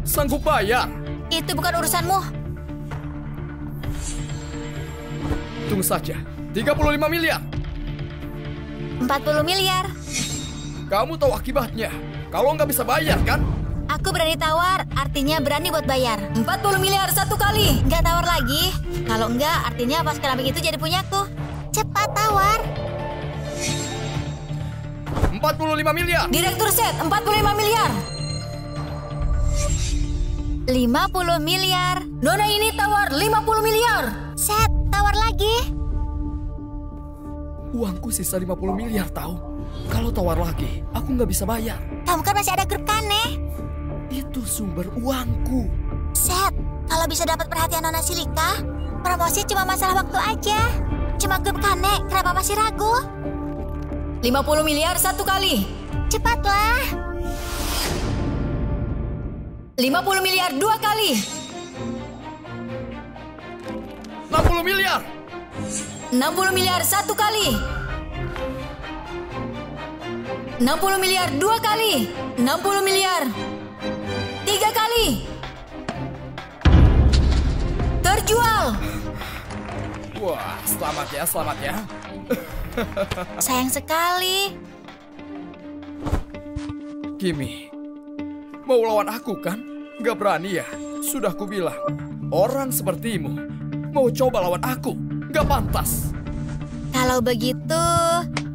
Sanggup bayar. Itu bukan urusanmu. Tunggu saja. 35 miliar. 40 miliar. Kamu tahu akibatnya. Kalau nggak bisa bayar kan? Aku berani tawar, artinya berani buat bayar. 40 miliar satu kali. Nggak tawar lagi. Kalau enggak, artinya vas keramik itu jadi punyaku. Cepat tawar. 45 miliar. Direktur set 45 miliar. 50 miliar. Nona ini tawar 50 miliar. Seth, tawar lagi. Uangku sisa 50 miliar tahu. Kalau tawar lagi, aku nggak bisa bayar. Kamu kan masih ada grup Kane. Itu sumber uangku. Seth, kalau bisa dapat perhatian Nona Silika, promosi cuma masalah waktu aja. Cuma grup Kane, kenapa masih ragu? 50 miliar satu kali. Cepatlah. 50 miliar dua kali. 60 miliar. 60 miliar satu kali. 60 miliar dua kali. 60 miliar tiga kali. Terjual. Wah, selamat ya, selamat ya. Sayang sekali. Kimi, mau lawan aku kan? Gak berani ya? Sudah kubilang, orang sepertimu mau coba lawan aku. Gak pantas. Kalau begitu,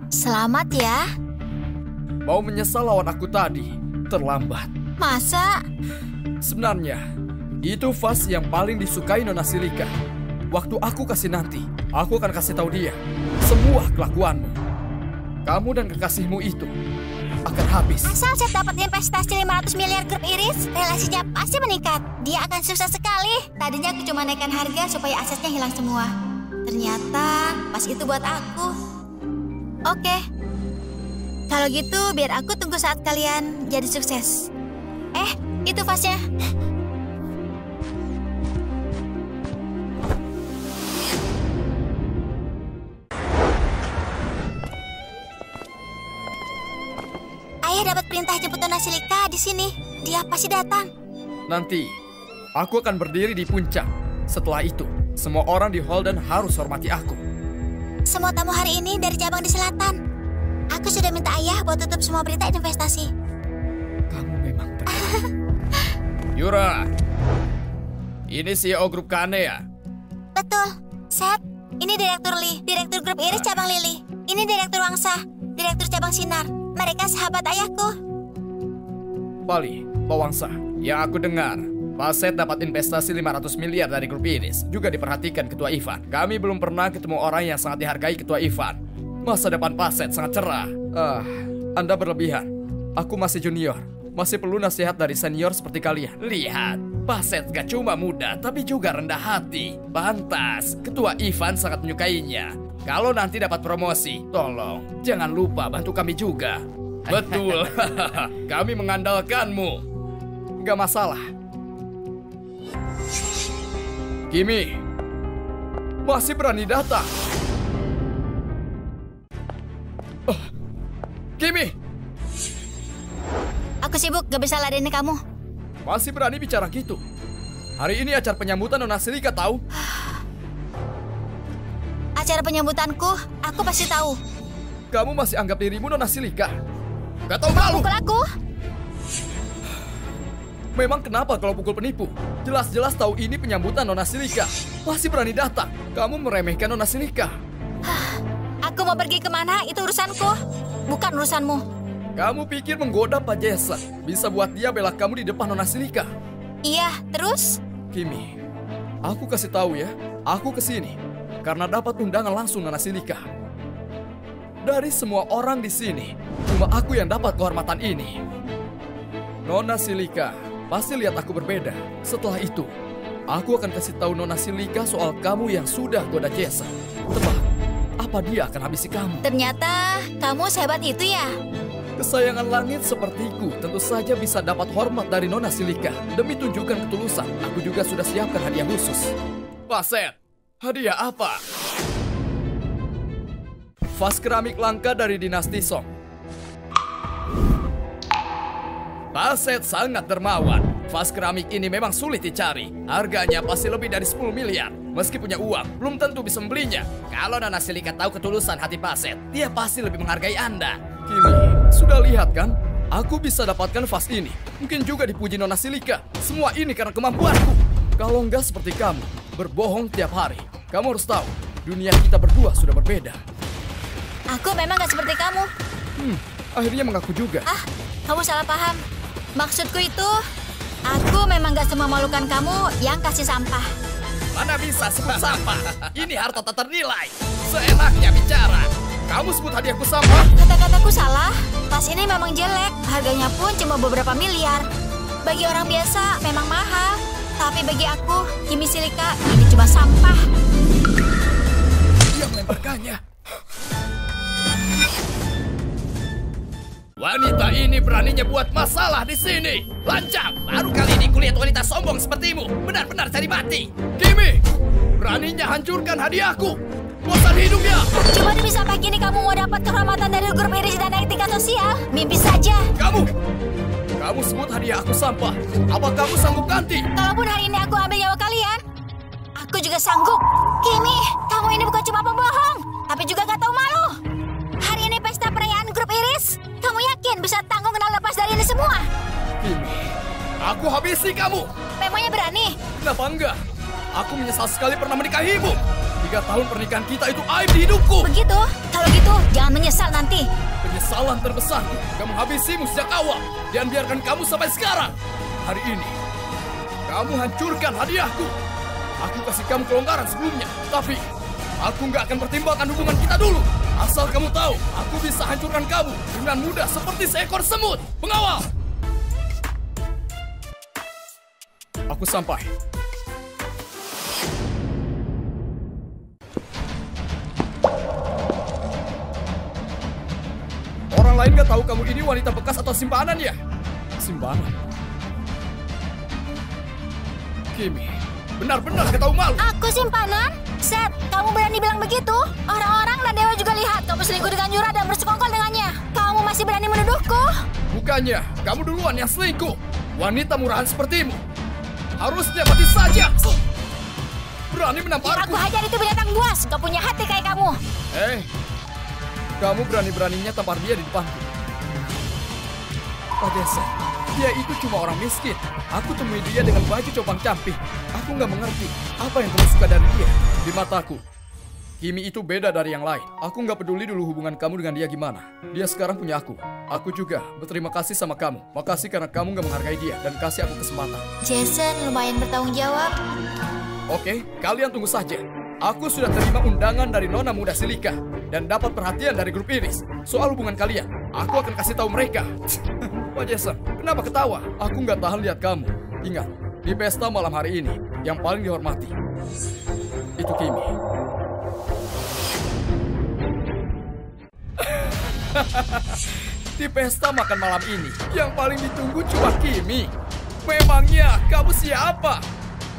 selamat ya. Mau menyesal lawan aku tadi, terlambat. Masa? Sebenarnya, itu vas yang paling disukai Nona Silika. Waktu aku kasih nanti, aku akan kasih tahu dia semua kelakuanmu. Kamu dan kekasihmu itu akan habis. Asal saya dapat investasi 500 miliar grup Iris, relasinya pasti meningkat. Dia akan sukses sekali. Tadinya aku cuma naikkan harga supaya asetnya hilang semua. Ternyata pas itu buat aku. Oke. Kalau gitu biar aku tunggu saat kalian jadi sukses. Itu vasnya. Ayah dapat perintah jemput Nona Silika di sini. Dia pasti datang. Nanti, aku akan berdiri di puncak. Setelah itu, semua orang di Holden harus hormati aku. Semua tamu hari ini dari cabang di selatan. Aku sudah minta ayah buat tutup semua berita investasi. Kamu memang benar. Yura, ini CEO grup Kane ya? Betul. Seth, ini Direktur Lee, Direktur grup Iris cabang Lili. Ini Direktur Wangsa, Direktur cabang Sinar. Mereka sahabat ayahku. Bali, Pak Wangsa, yang aku dengar, Pak Seth dapat investasi 500 miliar dari grup Iris. Juga diperhatikan Ketua Ivan. Kami belum pernah ketemu orang yang sangat dihargai Ketua Ivan. Masa depan Pak Seth sangat cerah. Anda berlebihan. Aku masih junior. Masih perlu nasihat dari senior seperti kalian. Lihat, Pak Seth gak cuma muda, tapi juga rendah hati. Pantas, Ketua Ivan sangat menyukainya. Kalau nanti dapat promosi, tolong jangan lupa bantu kami juga. Betul, kami mengandalkanmu. Gak masalah. Kimi, masih berani datang. Kimi! Aku sibuk, gak bisa ladeni kamu. Masih berani bicara gitu? Hari ini acara penyambutan Nona Silika tahu? Acara penyambutanku, aku pasti tahu. Kamu masih anggap dirimu Nona Silika? Gak tahu malu! Pukul aku? Memang kenapa kalau pukul penipu? Jelas-jelas tahu ini penyambutan Nona Silika. Masih berani datang. Kamu meremehkan Nona Silika. Aku mau pergi kemana, itu urusanku. Bukan urusanmu. Kamu pikir menggoda Pak Jason bisa buat dia bela kamu di depan Nona Silika? Iya, terus? Kimi, aku kasih tahu ya. Aku kesini karena dapat undangan langsung Nona Silika. Dari semua orang di sini, cuma aku yang dapat kehormatan ini. Nona Silika pasti lihat aku berbeda. Setelah itu, aku akan kasih tahu Nona Silika soal kamu yang sudah goda Jason. Tebak, apa dia akan habisi kamu? Ternyata kamu sehebat itu ya? Kesayangan langit sepertiku tentu saja bisa dapat hormat dari Nona Silika. Demi tunjukkan ketulusan, aku juga sudah siapkan hadiah khusus. Pak Seth, hadiah apa? Vas keramik langka dari dinasti Song. Pak Seth sangat dermawan. Vas keramik ini memang sulit dicari. Harganya pasti lebih dari 10 miliar. Meski punya uang, belum tentu bisa membelinya. Kalau Nona Silika tahu ketulusan hati Pak Seth, dia pasti lebih menghargai Anda. Kimi, sudah lihat kan? Aku bisa dapatkan vas ini. Mungkin juga dipuji Nona Silika. Semua ini karena kemampuanku. Kalau enggak seperti kamu, berbohong tiap hari. Kamu harus tahu, dunia kita berdua sudah berbeda. Aku memang gak seperti kamu. Akhirnya mengaku juga. Kamu salah paham. Maksudku itu, aku memang gak sememalukan kamu yang kasih sampah. Mana bisa sebut sampah? Ini harta tak ternilai. Seenaknya bicara. Kamu sebut hadiahku sampah? Kata-kataku salah. Tas ini memang jelek. Harganya pun cuma beberapa miliar. Bagi orang biasa memang mahal. Tapi bagi aku, Kimi Silika, ini cuma sampah. Dia melemparkannya. Wanita ini beraninya buat masalah di sini. Lancang, baru kali ini kulihat wanita sombong sepertimu. Benar-benar cari mati. Kimi, beraninya hancurkan hadiahku. Bosan hidupnya. Cuma demi sampai kini kamu mau dapat kehormatan dari grup Iris dan naik tingkat sosial. Mimpi saja. Kamu sebut hadiah aku sampah. Apa kamu sanggup ganti? Kalaupun hari ini aku ambil nyawa kalian, aku juga sanggup. Kimi, kamu ini bukan cuma pembohong, tapi juga gak tahu malu. Hari ini pesta perayaan grup Iris. Kamu yakin bisa tanggung kenal lepas dari ini semua? Kimi, Aku habisi kamu. Memangnya berani? Kenapa enggak? Aku menyesal sekali pernah menikahimu. 3 tahun pernikahan kita itu aib di hidupku. Begitu? Kalau gitu, jangan menyesal nanti. Penyesalan terbesarku, kamu habisimu sejak awal dan biarkan kamu sampai sekarang. Hari ini, kamu hancurkan hadiahku. Aku kasih kamu kelonggaran sebelumnya, tapi aku nggak akan pertimbangkan hubungan kita dulu. Asal kamu tahu, aku bisa hancurkan kamu dengan mudah seperti seekor semut. Pengawal! Aku sampai. Orang lain nggak tahu kamu ini wanita bekas atau simpanan ya? Simpanan? Kimi, benar-benar gak tahu malu. Aku simpanan? Seth, kamu berani bilang begitu? Orang-orang dan Dewa juga lihat kamu selingkuh dengan Yura dan bersekongkol dengannya. Kamu masih berani menuduhku? Bukannya, kamu duluan yang selingkuh. Wanita murahan sepertimu harusnya mati saja. Berani menamparku. Aku hajar itu binatang buas. Gak punya hati kayak kamu. Kamu berani-beraninya tampar dia di depanku. Pak Desa, dia itu cuma orang miskin. Aku temui dia dengan baju copang camping. Aku nggak mengerti apa yang kamu suka dari dia. Di mataku, Kimi itu beda dari yang lain. Aku nggak peduli dulu hubungan kamu dengan dia gimana. Dia sekarang punya aku. Aku juga berterima kasih sama kamu. Makasih karena kamu nggak menghargai dia dan kasih aku kesempatan. Jason lumayan bertanggung jawab. Oke, kalian tunggu saja. Aku sudah terima undangan dari Nona Muda Silika dan dapat perhatian dari grup Iris. Soal hubungan kalian, aku akan kasih tahu mereka. Pak Jason, kenapa ketawa? Aku nggak tahan lihat kamu. Ingat, di pesta malam hari ini, yang paling dihormati itu Kimi. Di pesta makan malam ini, yang paling ditunggu cuma Kimi. Memangnya kamu siapa?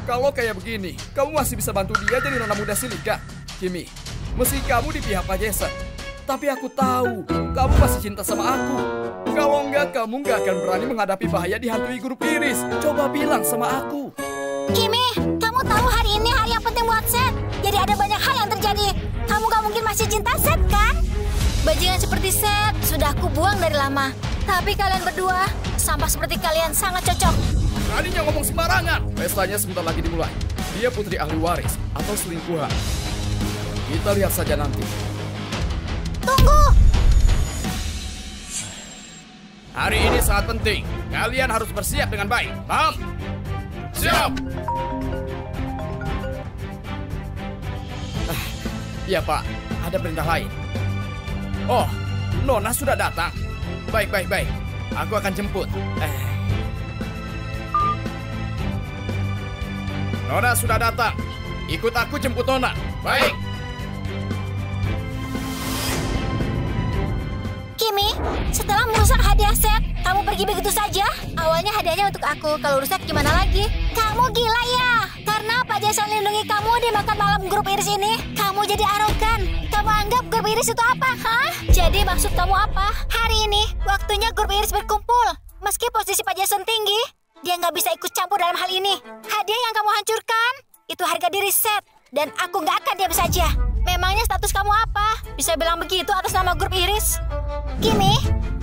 Kalau kayak begini, kamu masih bisa bantu dia jadi Nona Muda Silika. Kimi, meski kamu di pihak Pak Jason, tapi aku tahu kamu masih cinta sama aku. Kalau enggak, kamu nggak akan berani menghadapi bahaya dihantui grup Iris. Coba bilang sama aku. Kimi, kamu tahu hari ini hari yang penting buat Seth. Jadi ada banyak hal yang terjadi. Kamu gak mungkin masih cinta Seth, kan? Bajingan seperti Seth sudah aku buang dari lama. Tapi kalian berdua, sampah seperti kalian sangat cocok. Beraninya ngomong sembarangan. Pestanya sebentar lagi dimulai. Dia putri ahli waris atau selingkuhan. Kita lihat saja nanti. Tunggu! Hari ini sangat penting. Kalian harus bersiap dengan baik. Paham? Siap! Iya, Pak. Ada perintah lain. Oh, Nona sudah datang. Baik. Aku akan jemput. Nona sudah datang. Ikut aku jemput Nona. Baik. Kimi, setelah merusak hadiah Seth, kamu pergi begitu saja? Awalnya hadiahnya untuk aku, kalau rusak gimana lagi? Kamu gila ya? Karena Pak Jason lindungi kamu di makan malam grup Iris ini, kamu jadi arogan. Kamu anggap grup Iris itu apa, hah? Jadi maksud kamu apa? Hari ini, waktunya grup Iris berkumpul. Meski posisi Pak Jason tinggi, dia nggak bisa ikut campur dalam hal ini. Hadiah yang kamu hancurkan, itu harga diri Seth. Dan aku nggak akan diam saja. Memangnya status kamu apa? Bisa bilang begitu atas nama grup Iris? Kimi,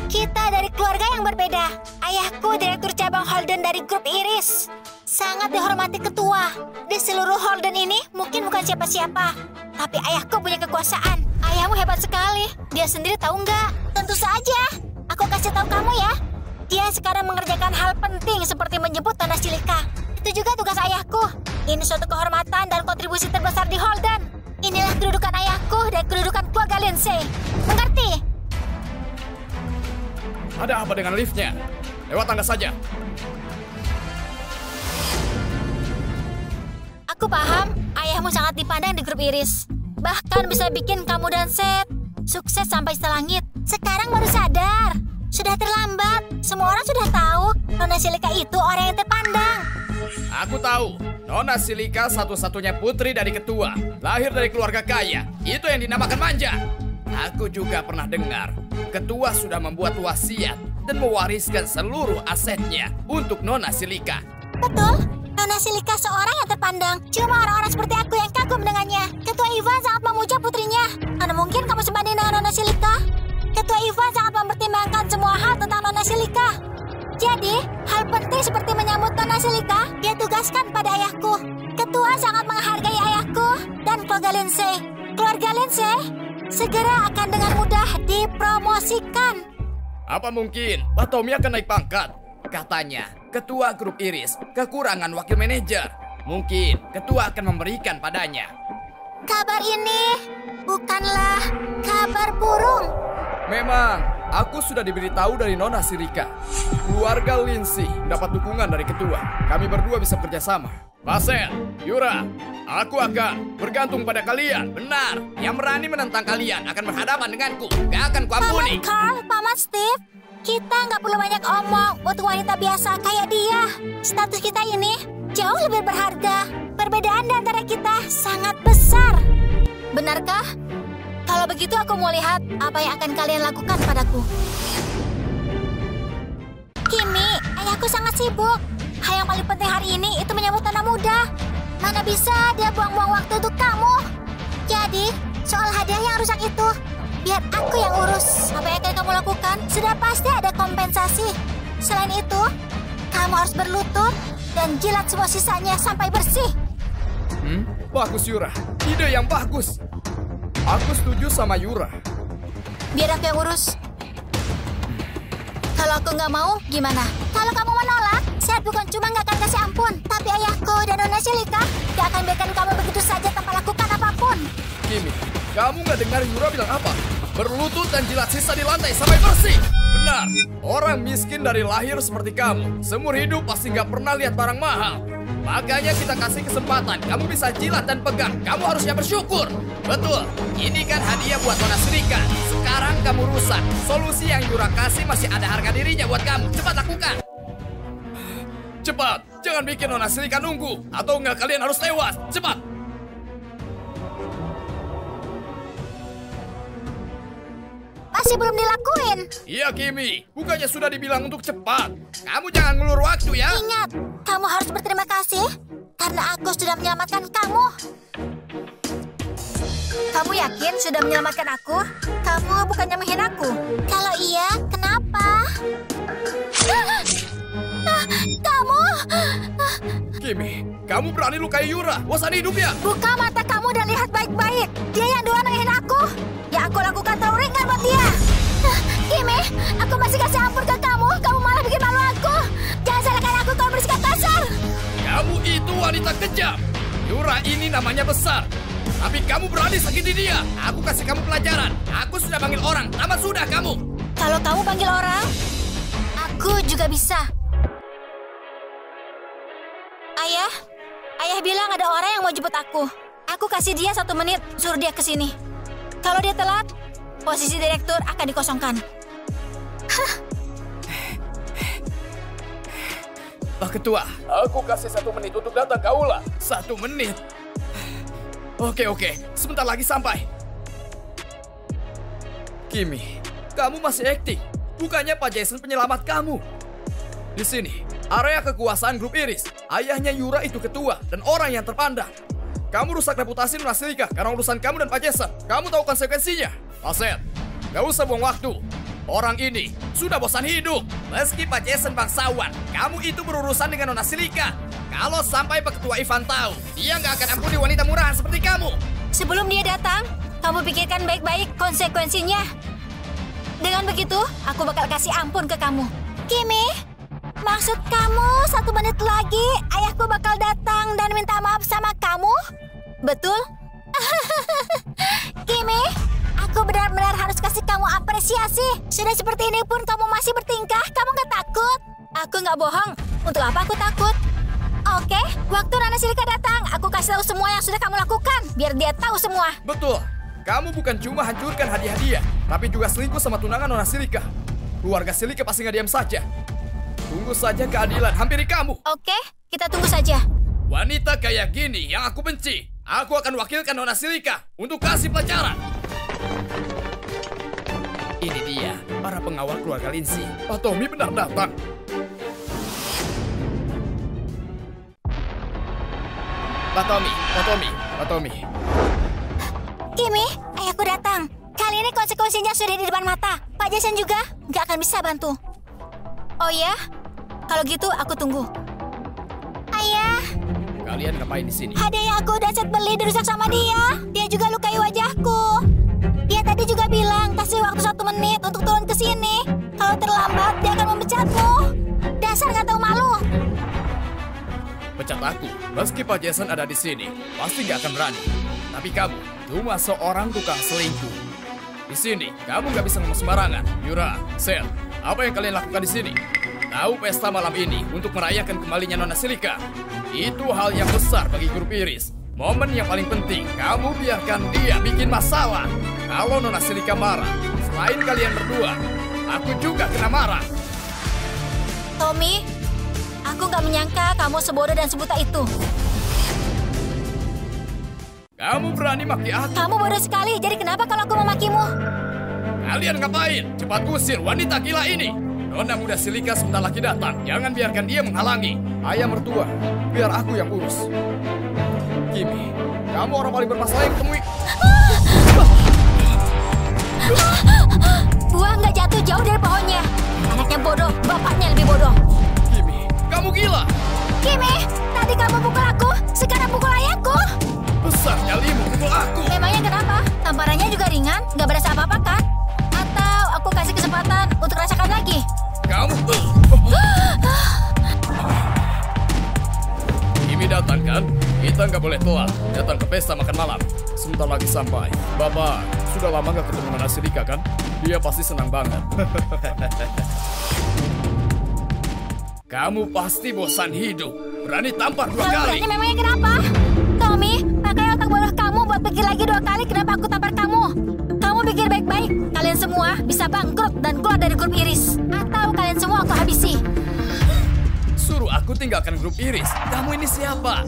kita dari keluarga yang berbeda. Ayahku direktur cabang Holden dari grup Iris. Sangat dihormati ketua. Di seluruh Holden ini mungkin bukan siapa-siapa. Tapi ayahku punya kekuasaan. Ayahmu hebat sekali. Dia sendiri tahu nggak? Tentu saja. Aku kasih tahu kamu ya. Dia sekarang mengerjakan hal penting seperti menjemput Nona Silika. Itu juga tugas ayahku. Ini suatu kehormatan dan kontribusi terbesar di Holden. Inilah kedudukan ayahku dan kedudukan keluarga Lindsay. Mengerti? Ada apa dengan liftnya? Lewat tangga saja. Aku paham, ayahmu sangat dipandang di grup Iris. Bahkan bisa bikin kamu dan Seth sukses sampai selangit. Sekarang baru sadar. Sudah terlambat. Semua orang sudah tahu Nona Silika itu orang yang terpandang. Aku tahu. Nona Silika satu-satunya putri dari ketua. Lahir dari keluarga kaya. Itu yang dinamakan manja. Aku juga pernah dengar. Ketua sudah membuat wasiat dan mewariskan seluruh asetnya untuk Nona Silika. Betul. Nona Silika seorang yang terpandang. Cuma orang-orang seperti aku yang kagum dengannya. Ketua Ivan sangat memuja putrinya. Mana mungkin kamu sebanding dengan Nona Silika? Ketua Ivan sangat mempertimbangkan semua hal tentang Nona Silika. Jadi, hal penting seperti menyambut Silika, dia tugaskan pada ayahku. Ketua sangat menghargai ayahku dan keluarga Lindsay. Keluarga Lindsay segera akan dengan mudah dipromosikan. Apa mungkin Pak Tommy akan naik pangkat? Katanya, ketua grup Iris kekurangan wakil manajer. Mungkin ketua akan memberikan padanya. Kabar ini bukanlah kabar burung. Memang, aku sudah diberitahu dari Nona Silika. Keluarga Lindsay mendapat dukungan dari ketua. Kami berdua bisa bekerjasama. Baset, Yura, aku akan bergantung pada kalian. Benar, yang berani menentang kalian akan berhadapan denganku. Gak akan kuampuni. Paman Carl, Paman Steve, kita nggak perlu banyak omong untuk wanita biasa kayak dia. Status kita ini jauh lebih berharga. Perbedaan di antara kita sangat besar. Benarkah? Kalau begitu aku mau lihat apa yang akan kalian lakukan padaku. Kimi, ayahku sangat sibuk. Hal yang paling penting hari ini itu menyambut anak muda. Mana bisa dia buang-buang waktu untuk kamu. Jadi, soal hadiah yang rusak itu, biar aku yang urus. Apa yang akan kamu lakukan? Sudah pasti ada kompensasi. Selain itu, kamu harus berlutut dan jilat semua sisanya sampai bersih. Bagus Yura, ide yang bagus. Aku setuju sama Yura. Biar aku yang urus. Kalau aku nggak mau, gimana? Kalau kamu menolak, saya bukan cuma nggak akan kasih ampun, tapi ayahku dan Nona Silika nggak akan biarkan kamu begitu saja tanpa lakukan apapun. Kimi, kamu nggak dengar Yura bilang apa? Berlutut dan jilat sisa di lantai sampai bersih. Benar, orang miskin dari lahir seperti kamu, seumur hidup pasti nggak pernah lihat barang mahal. Makanya kita kasih kesempatan, kamu bisa jilat dan pegang, kamu harusnya bersyukur. Betul, ini kan hadiah buat Nona Silika. Sekarang kamu rusak, solusi yang Yura kasih masih ada harga dirinya buat kamu. Cepat lakukan. Cepat, jangan bikin Nona Silika nunggu, atau nggak kalian harus tewas. Cepat. Masih belum dilakuin. Iya Kimi, bukannya sudah dibilang untuk cepat. Kamu jangan ngulur waktu ya. Ingat, kamu harus berterima kasih karena aku sudah menyelamatkan kamu. Kamu yakin sudah menyelamatkan aku? Kamu bukannya menghina aku. Kalau iya, kenapa? Kamu... Kimi, kamu berani lukai Yura. Bosan hidupnya. Buka mata kamu dan lihat baik-baik. Dia yang duluan menghina aku. Yang aku lakukan terlalu ringan buat dia. Kimi, aku masih kasih ampun ke kamu. Kamu malah bikin malu aku. Jangan salahkan aku kalau bersikap kasar. Kamu itu wanita kejam. Yura ini namanya besar. Tapi kamu berani sakiti dia. Aku kasih kamu pelajaran. Aku sudah panggil orang. Tamat sudah kamu. Kalau kamu panggil orang, aku juga bisa. Ayah bilang ada orang yang mau jemput aku. Aku kasih dia 1 menit, suruh dia ke sini. Kalau dia telat, posisi direktur akan dikosongkan. Pak Ketua, aku kasih 1 menit untuk datang ke aula. 1 menit? Oke, sebentar lagi sampai. Kimi, kamu masih aktif. Bukannya Pak Jason penyelamat kamu. Di sini, area kekuasaan grup Iris. Ayahnya Yura itu ketua dan orang yang terpandang. Kamu rusak reputasi Nona Silika karena urusan kamu dan Pak Jason. Kamu tahu konsekuensinya. Aset, gak usah buang waktu. Orang ini sudah bosan hidup. Meski Pak Jason bangsawan, kamu itu berurusan dengan Nona Silika. Kalau sampai Pak Ketua Ivan tahu, dia gak akan ampuni wanita murahan seperti kamu. Sebelum dia datang, kamu pikirkan baik-baik konsekuensinya. Dengan begitu, aku bakal kasih ampun ke kamu. Kimi, maksud kamu 1 menit lagi ayahku bakal datang dan minta maaf sama kamu? Betul? Kimi, aku benar-benar harus kasih kamu apresiasi. Sudah seperti ini pun kamu masih bertingkah, kamu gak takut? Aku gak bohong, untuk apa aku takut? Oke, waktu Nona Silika datang, aku kasih tahu semua yang sudah kamu lakukan, biar dia tahu semua. Betul, kamu bukan cuma hancurkan hadiah dia, tapi juga selingkuh sama tunangan Nona Silika. Keluarga Silika pasti gak diam saja. Tunggu saja keadilan hampiri kamu. Oke, kita tunggu saja. Wanita kayak gini yang aku benci. Aku akan wakilkan Nona Silika untuk kasih pelajaran. Ini dia, para pengawal keluarga Lindsay. Pak Tommy benar datang. Pak Tommy. Kimi, ayahku datang. Kali ini konsekuensinya sudah di depan mata. Pak Jason juga nggak akan bisa bantu. Oh ya? Kalau gitu aku tunggu. Kalian ngapain di sini? Hadiah aku udah set beli dirusak sama dia. Dia juga lukai wajahku. Dia tadi juga bilang kasih waktu 1 menit untuk turun ke sini. Kalau terlambat dia akan memecatmu. Dasar nggak tahu malu. Pecat aku. Meski Pak Jason ada di sini, pasti nggak akan berani. Tapi kamu cuma seorang tukang selingkuh. Di sini, kamu nggak bisa ngomong sembarangan. Yura, Sel, apa yang kalian lakukan di sini? Tahu pesta malam ini untuk merayakan kembalinya Nona Silika? Itu hal yang besar bagi grup Iris. Momen yang paling penting, kamu biarkan dia bikin masalah. Kalau Nona Silika marah, selain kalian berdua, aku juga kena marah. Tommy, aku nggak menyangka kamu sebodoh dan sebuta itu. Kamu berani maki aku? Kamu bodoh sekali, jadi kenapa kalau aku memakimu? Kalian ngapain? Cepat usir wanita gila ini. Nona muda Silika sebentar lagi datang. Jangan biarkan dia menghalangi. Ayah mertua, biar aku yang urus. Kimi, kamu orang paling bermasalah yang temui. Buah nggak jatuh jauh dari pohonnya. Anaknya bodoh, bapaknya lebih bodoh. Kimi, kamu gila. Kimi, tadi kamu pukul aku, sekarang pukul ayahku. Besar nyalimu pukul aku. Memangnya kenapa? Tamparannya juga ringan, nggak berasa apa-apa kan? Atau aku kasih kesempatan untuk rasakan lagi? Kamu... Kimi datang kan? Kita nggak boleh telat. Datang ke pesta makan malam. Sebentar lagi sampai. Bapak, sudah lama nggak ketemu Nona Silika kan? Dia pasti senang banget. Kamu pasti bosan hidup. Berani tampar 2 kali. Berani memangnya kenapa? Tommy, pakai otak bodoh kamu buat pikir lagi 2 kali kenapa aku tampar kamu. Kamu pikir baik-baik. Kalian semua bisa bangkrut dan keluar dari grup Iris. Atau kalian semua aku habisi. Suruh aku tinggalkan grup Iris. Kamu ini siapa?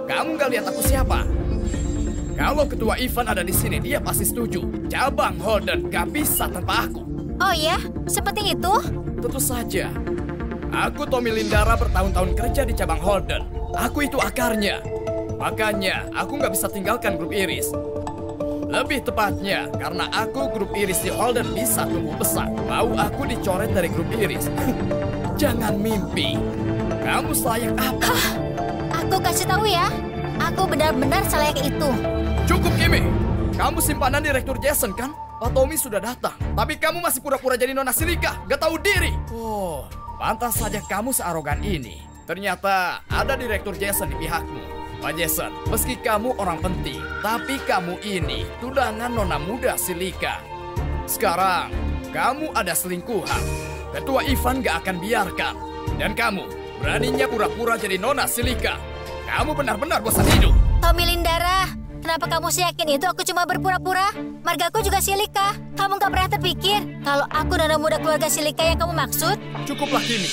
Kamu nggak lihat aku siapa? Kalau ketua Ivan ada di sini, dia pasti setuju. Cabang Holden gak bisa tanpa aku. Oh ya? Seperti itu? Tentu saja. Aku Tommy Lindara bertahun-tahun kerja di cabang Holden. Aku itu akarnya. Makanya aku nggak bisa tinggalkan grup Iris. Lebih tepatnya, karena aku grup Iris di Holden bisa tumbuh besar. Mau aku dicoret dari grup Iris? Jangan mimpi. Kamu selayak apa? Aku kasih tahu ya. Aku benar-benar selayak itu. Cukup, Kimi. Kamu simpanan Direktur Jason, kan? Pak Tommy sudah datang. Tapi kamu masih pura-pura jadi Nona Silika. Gak tahu diri. Oh, pantas saja kamu searogan ini. Ternyata ada Direktur Jason di pihakmu. Pak Jason, meski kamu orang penting, tapi kamu ini tunangan Nona muda Silika. Sekarang, kamu ada selingkuhan. Ketua Ivan gak akan biarkan. Dan kamu, beraninya pura-pura jadi Nona Silika. Kamu benar-benar bosan hidup. Tommy Lindara, kenapa kamu yakin itu aku cuma berpura-pura? Margaku juga Silika. Kamu gak pernah terpikir kalau aku Nona muda keluarga Silika yang kamu maksud? Cukuplah, Kimi.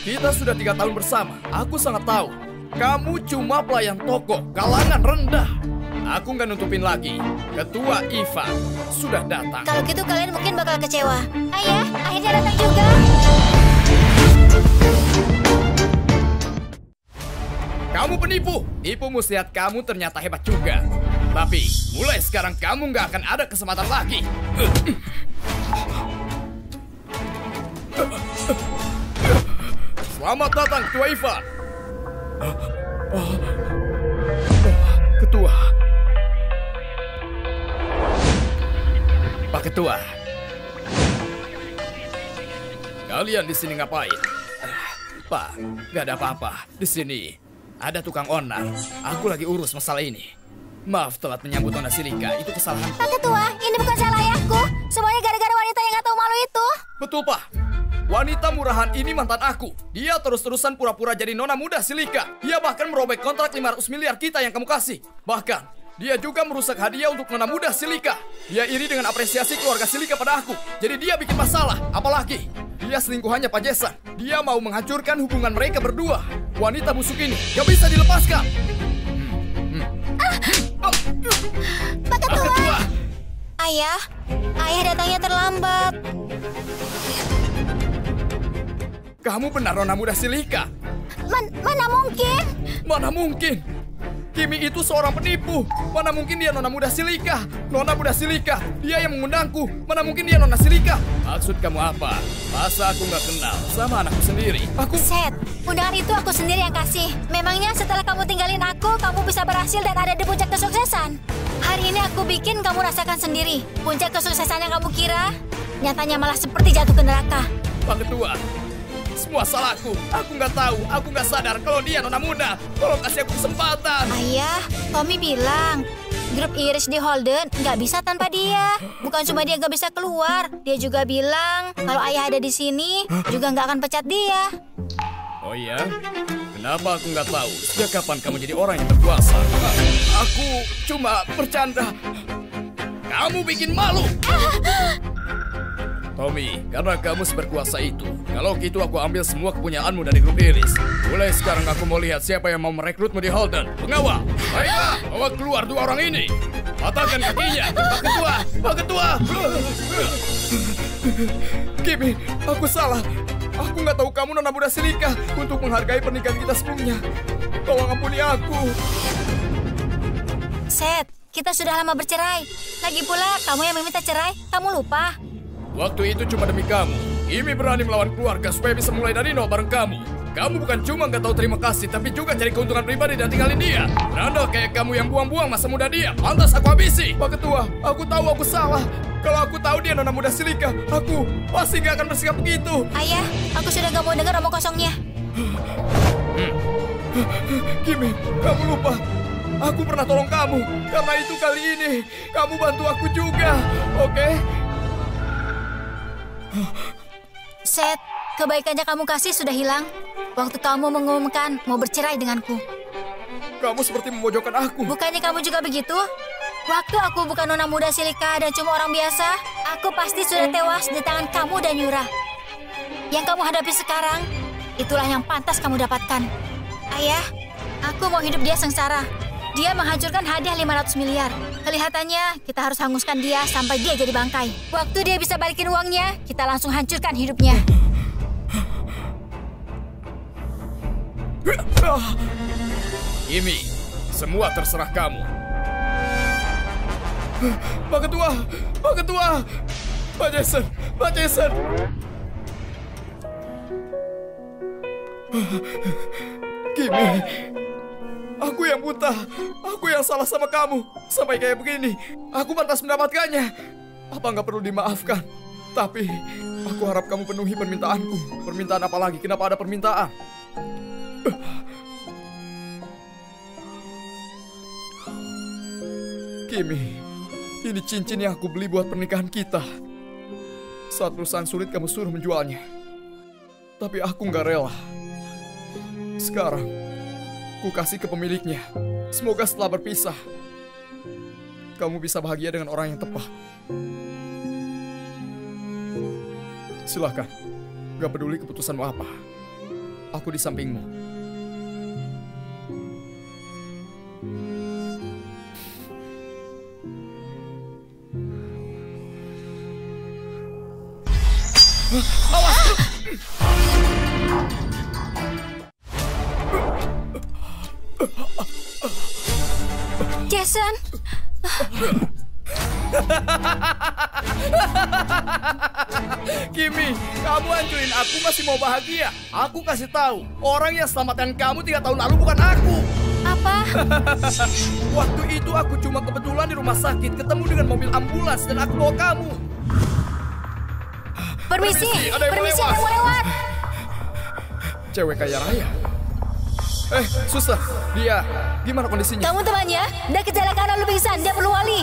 Kita sudah 3 tahun bersama. Aku sangat tahu. Kamu cuma pelayan toko, kalangan rendah. Aku nggak nutupin lagi. Ketua Ivan sudah datang. Kalau gitu kalian mungkin bakal kecewa. Ayah, akhirnya datang juga. Kamu penipu. Tipu muslihat kamu ternyata hebat juga. Tapi mulai sekarang kamu nggak akan ada kesempatan lagi. Selamat datang, Ketua Ivan. Ketua. Pak Ketua. Kalian di sini ngapain? Pak, nggak ada apa-apa. Di sini ada tukang onar. Aku lagi urus masalah ini. Maaf telat menyambut Nona Silika. Itu kesalahan. Pak Ketua, ini bukan salah ayahku. Semuanya gara-gara wanita yang nggak tahu malu itu. Betul, Pak. Wanita murahan ini mantan aku. Dia terus-terusan pura-pura jadi Nona muda Silika. Dia bahkan merobek kontrak 500 miliar kita yang kamu kasih. Bahkan, dia juga merusak hadiah untuk Nona muda Silika. Dia iri dengan apresiasi keluarga Silika pada aku. Jadi dia bikin masalah. Apalagi, dia selingkuhannya Pak Jason. Dia mau menghancurkan hubungan mereka berdua. Wanita busuk ini gak bisa dilepaskan. Pak Ketua. Ayah datangnya terlambat. Kamu benar Nona muda Silika? Mana mungkin? Mana mungkin? Kimi itu seorang penipu. Mana mungkin dia nona muda Silika? Nona muda Silika, dia yang mengundangku. Mana mungkin dia nona Silika? Maksud kamu apa? Masa aku nggak kenal sama anakku sendiri? Seth, undangan itu aku sendiri yang kasih. Memangnya setelah kamu tinggalin aku, kamu bisa berhasil dan ada di puncak kesuksesan? Hari ini aku bikin kamu rasakan sendiri. Puncak kesuksesan yang kamu kira, nyatanya malah seperti jatuh ke neraka. Pak Ketua, semua salahku. Aku nggak tahu, aku nggak sadar kalau dia nona muda. Tolong kasih aku kesempatan. Ayah, Tommy bilang grup Iris di Holden nggak bisa tanpa dia. Bukan cuma dia nggak bisa keluar, dia juga bilang kalau ayah ada di sini juga nggak akan pecat dia. Oh iya? Kenapa aku nggak tahu? Sejak kapan kamu jadi orang yang berkuasa? Aku cuma bercanda. Kamu bikin malu. Tommy, karena kamu seberkuasa itu, kalau gitu aku ambil semua kepunyaanmu dari grup Iris. Mulai sekarang aku mau lihat siapa yang mau merekrutmu di Holden. Pengawal, baiklah, bawa keluar 2 orang ini. Patahkan kakinya, Pak Ketua, Pak Ketua. Kimi, aku salah. Aku nggak tahu kamu nona muda Silika untuk menghargai pernikahan kita sebelumnya. Tolong ampuni aku. Seth, kita sudah lama bercerai. Lagi pula, kamu yang meminta cerai, kamu lupa. Waktu itu cuma demi kamu. Kimi berani melawan keluarga supaya bisa mulai dari nol bareng kamu. Kamu bukan cuma nggak tahu terima kasih, tapi juga cari keuntungan pribadi dan tinggalin dia. Randall kayak kamu yang buang-buang masa muda dia. Pantas aku habisi. Pak Ketua, aku tahu aku salah. Kalau aku tahu dia nona muda Silika, aku pasti nggak akan bersikap begitu. Ayah, aku sudah nggak mau dengar omong kosongnya. Kimi, kamu lupa. Aku pernah tolong kamu. Karena itu kali ini, kamu bantu aku juga. Oke? Seth, kebaikan yang kamu kasih sudah hilang waktu kamu mengumumkan mau bercerai denganku. Kamu seperti memojokkan aku. Bukannya kamu juga begitu? Waktu aku bukan nona muda Silika dan cuma orang biasa, aku pasti sudah tewas di tangan kamu dan Yura. Yang kamu hadapi sekarang, itulah yang pantas kamu dapatkan. Ayah, aku mau hidup dia sengsara. Dia menghancurkan hadiah 500 miliar. Kelihatannya kita harus hanguskan dia sampai dia jadi bangkai. Waktu dia bisa balikin uangnya, kita langsung hancurkan hidupnya. Kimi, semua terserah kamu. Pak Ketua, Pak Ketua, Pak Jason, Pak Jason. Kimi, aku yang buta, aku yang salah sama kamu. Sampai kayak begini, aku pantas mendapatkannya. Apa nggak perlu dimaafkan? Tapi, aku harap kamu penuhi permintaanku. Permintaan apa lagi? Kenapa ada permintaan? Kimi, ini cincin yang aku beli buat pernikahan kita. Saat perusahaan sulit kamu suruh menjualnya. Tapi aku nggak rela. Sekarang, ku kasih ke pemiliknya. Semoga setelah berpisah, kamu bisa bahagia dengan orang yang tepat. Silakan, gak peduli keputusanmu apa. Aku di sampingmu. Awas! Jason! Kimi, kamu hancurin aku masih mau bahagia. Aku kasih tahu, orang yang selamatkan kamu 3 tahun lalu bukan aku. Apa? Waktu itu aku cuma kebetulan di rumah sakit ketemu dengan mobil ambulans dan aku bawa kamu. Permisi, ada yang permisi, ada yang mau lewat. Cewek kaya raya. Suster, dia gimana kondisinya? Kamu temannya? Dia kecelakaan lalu pingsan, dia perlu wali.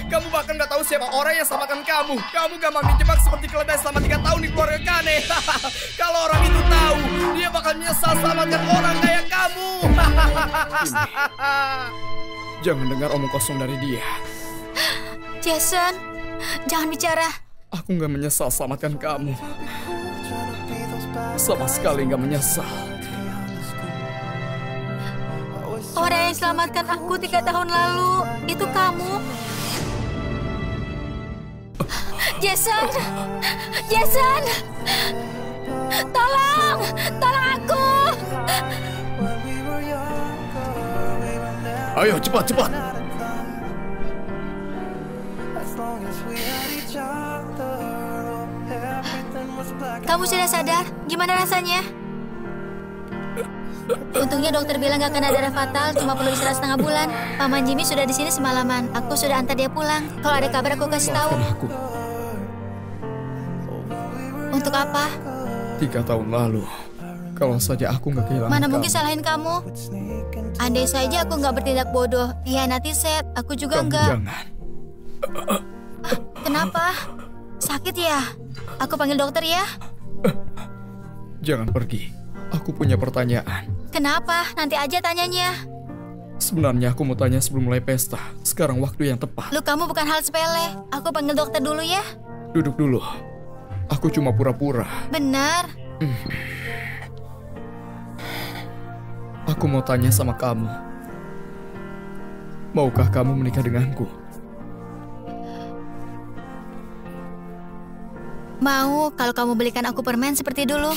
Kamu bahkan gak tahu siapa orang yang selamatkan kamu. Kamu gampang dijebak seperti keledai selama 3 tahun di keluarga Kane. Kalau orang itu tahu, dia bakal menyesal selamatkan orang kayak kamu. Jangan dengar omong kosong dari dia. Jason, jangan bicara. Aku gak menyesal selamatkan kamu. Sama sekali gak menyesal. Orang yang selamatkan aku 3 tahun lalu, itu kamu. Jason! Jason! Tolong! Tolong aku! Ayo, cepat, cepat. Kamu sudah sadar? Gimana rasanya? Untungnya dokter bilang gak kena darah fatal, cuma perlu istirahat setengah bulan. Paman Jimmy sudah di sini semalaman. Aku sudah antar dia pulang. Kalau ada kabar aku kasih tahu. Maafkan aku. Untuk apa? 3 tahun lalu, kalau saja aku nggak kehilangan Mana kamu. mungkin salahin kamu? Andai saja aku nggak bertindak bodoh, hianati Seth. Aku juga Kamu nggak. jangan. Kenapa? Sakit ya? Aku panggil dokter ya? Jangan pergi. Aku punya pertanyaan. Kenapa? Nanti aja tanyanya. Sebenarnya aku mau tanya sebelum mulai pesta. Sekarang waktu yang tepat. Lu kamu bukan hal sepele. Aku panggil dokter dulu ya. Duduk dulu. Aku cuma pura-pura. Benar. Aku mau tanya sama kamu. Maukah kamu menikah denganku? Mau kalau kamu belikan aku permen seperti dulu.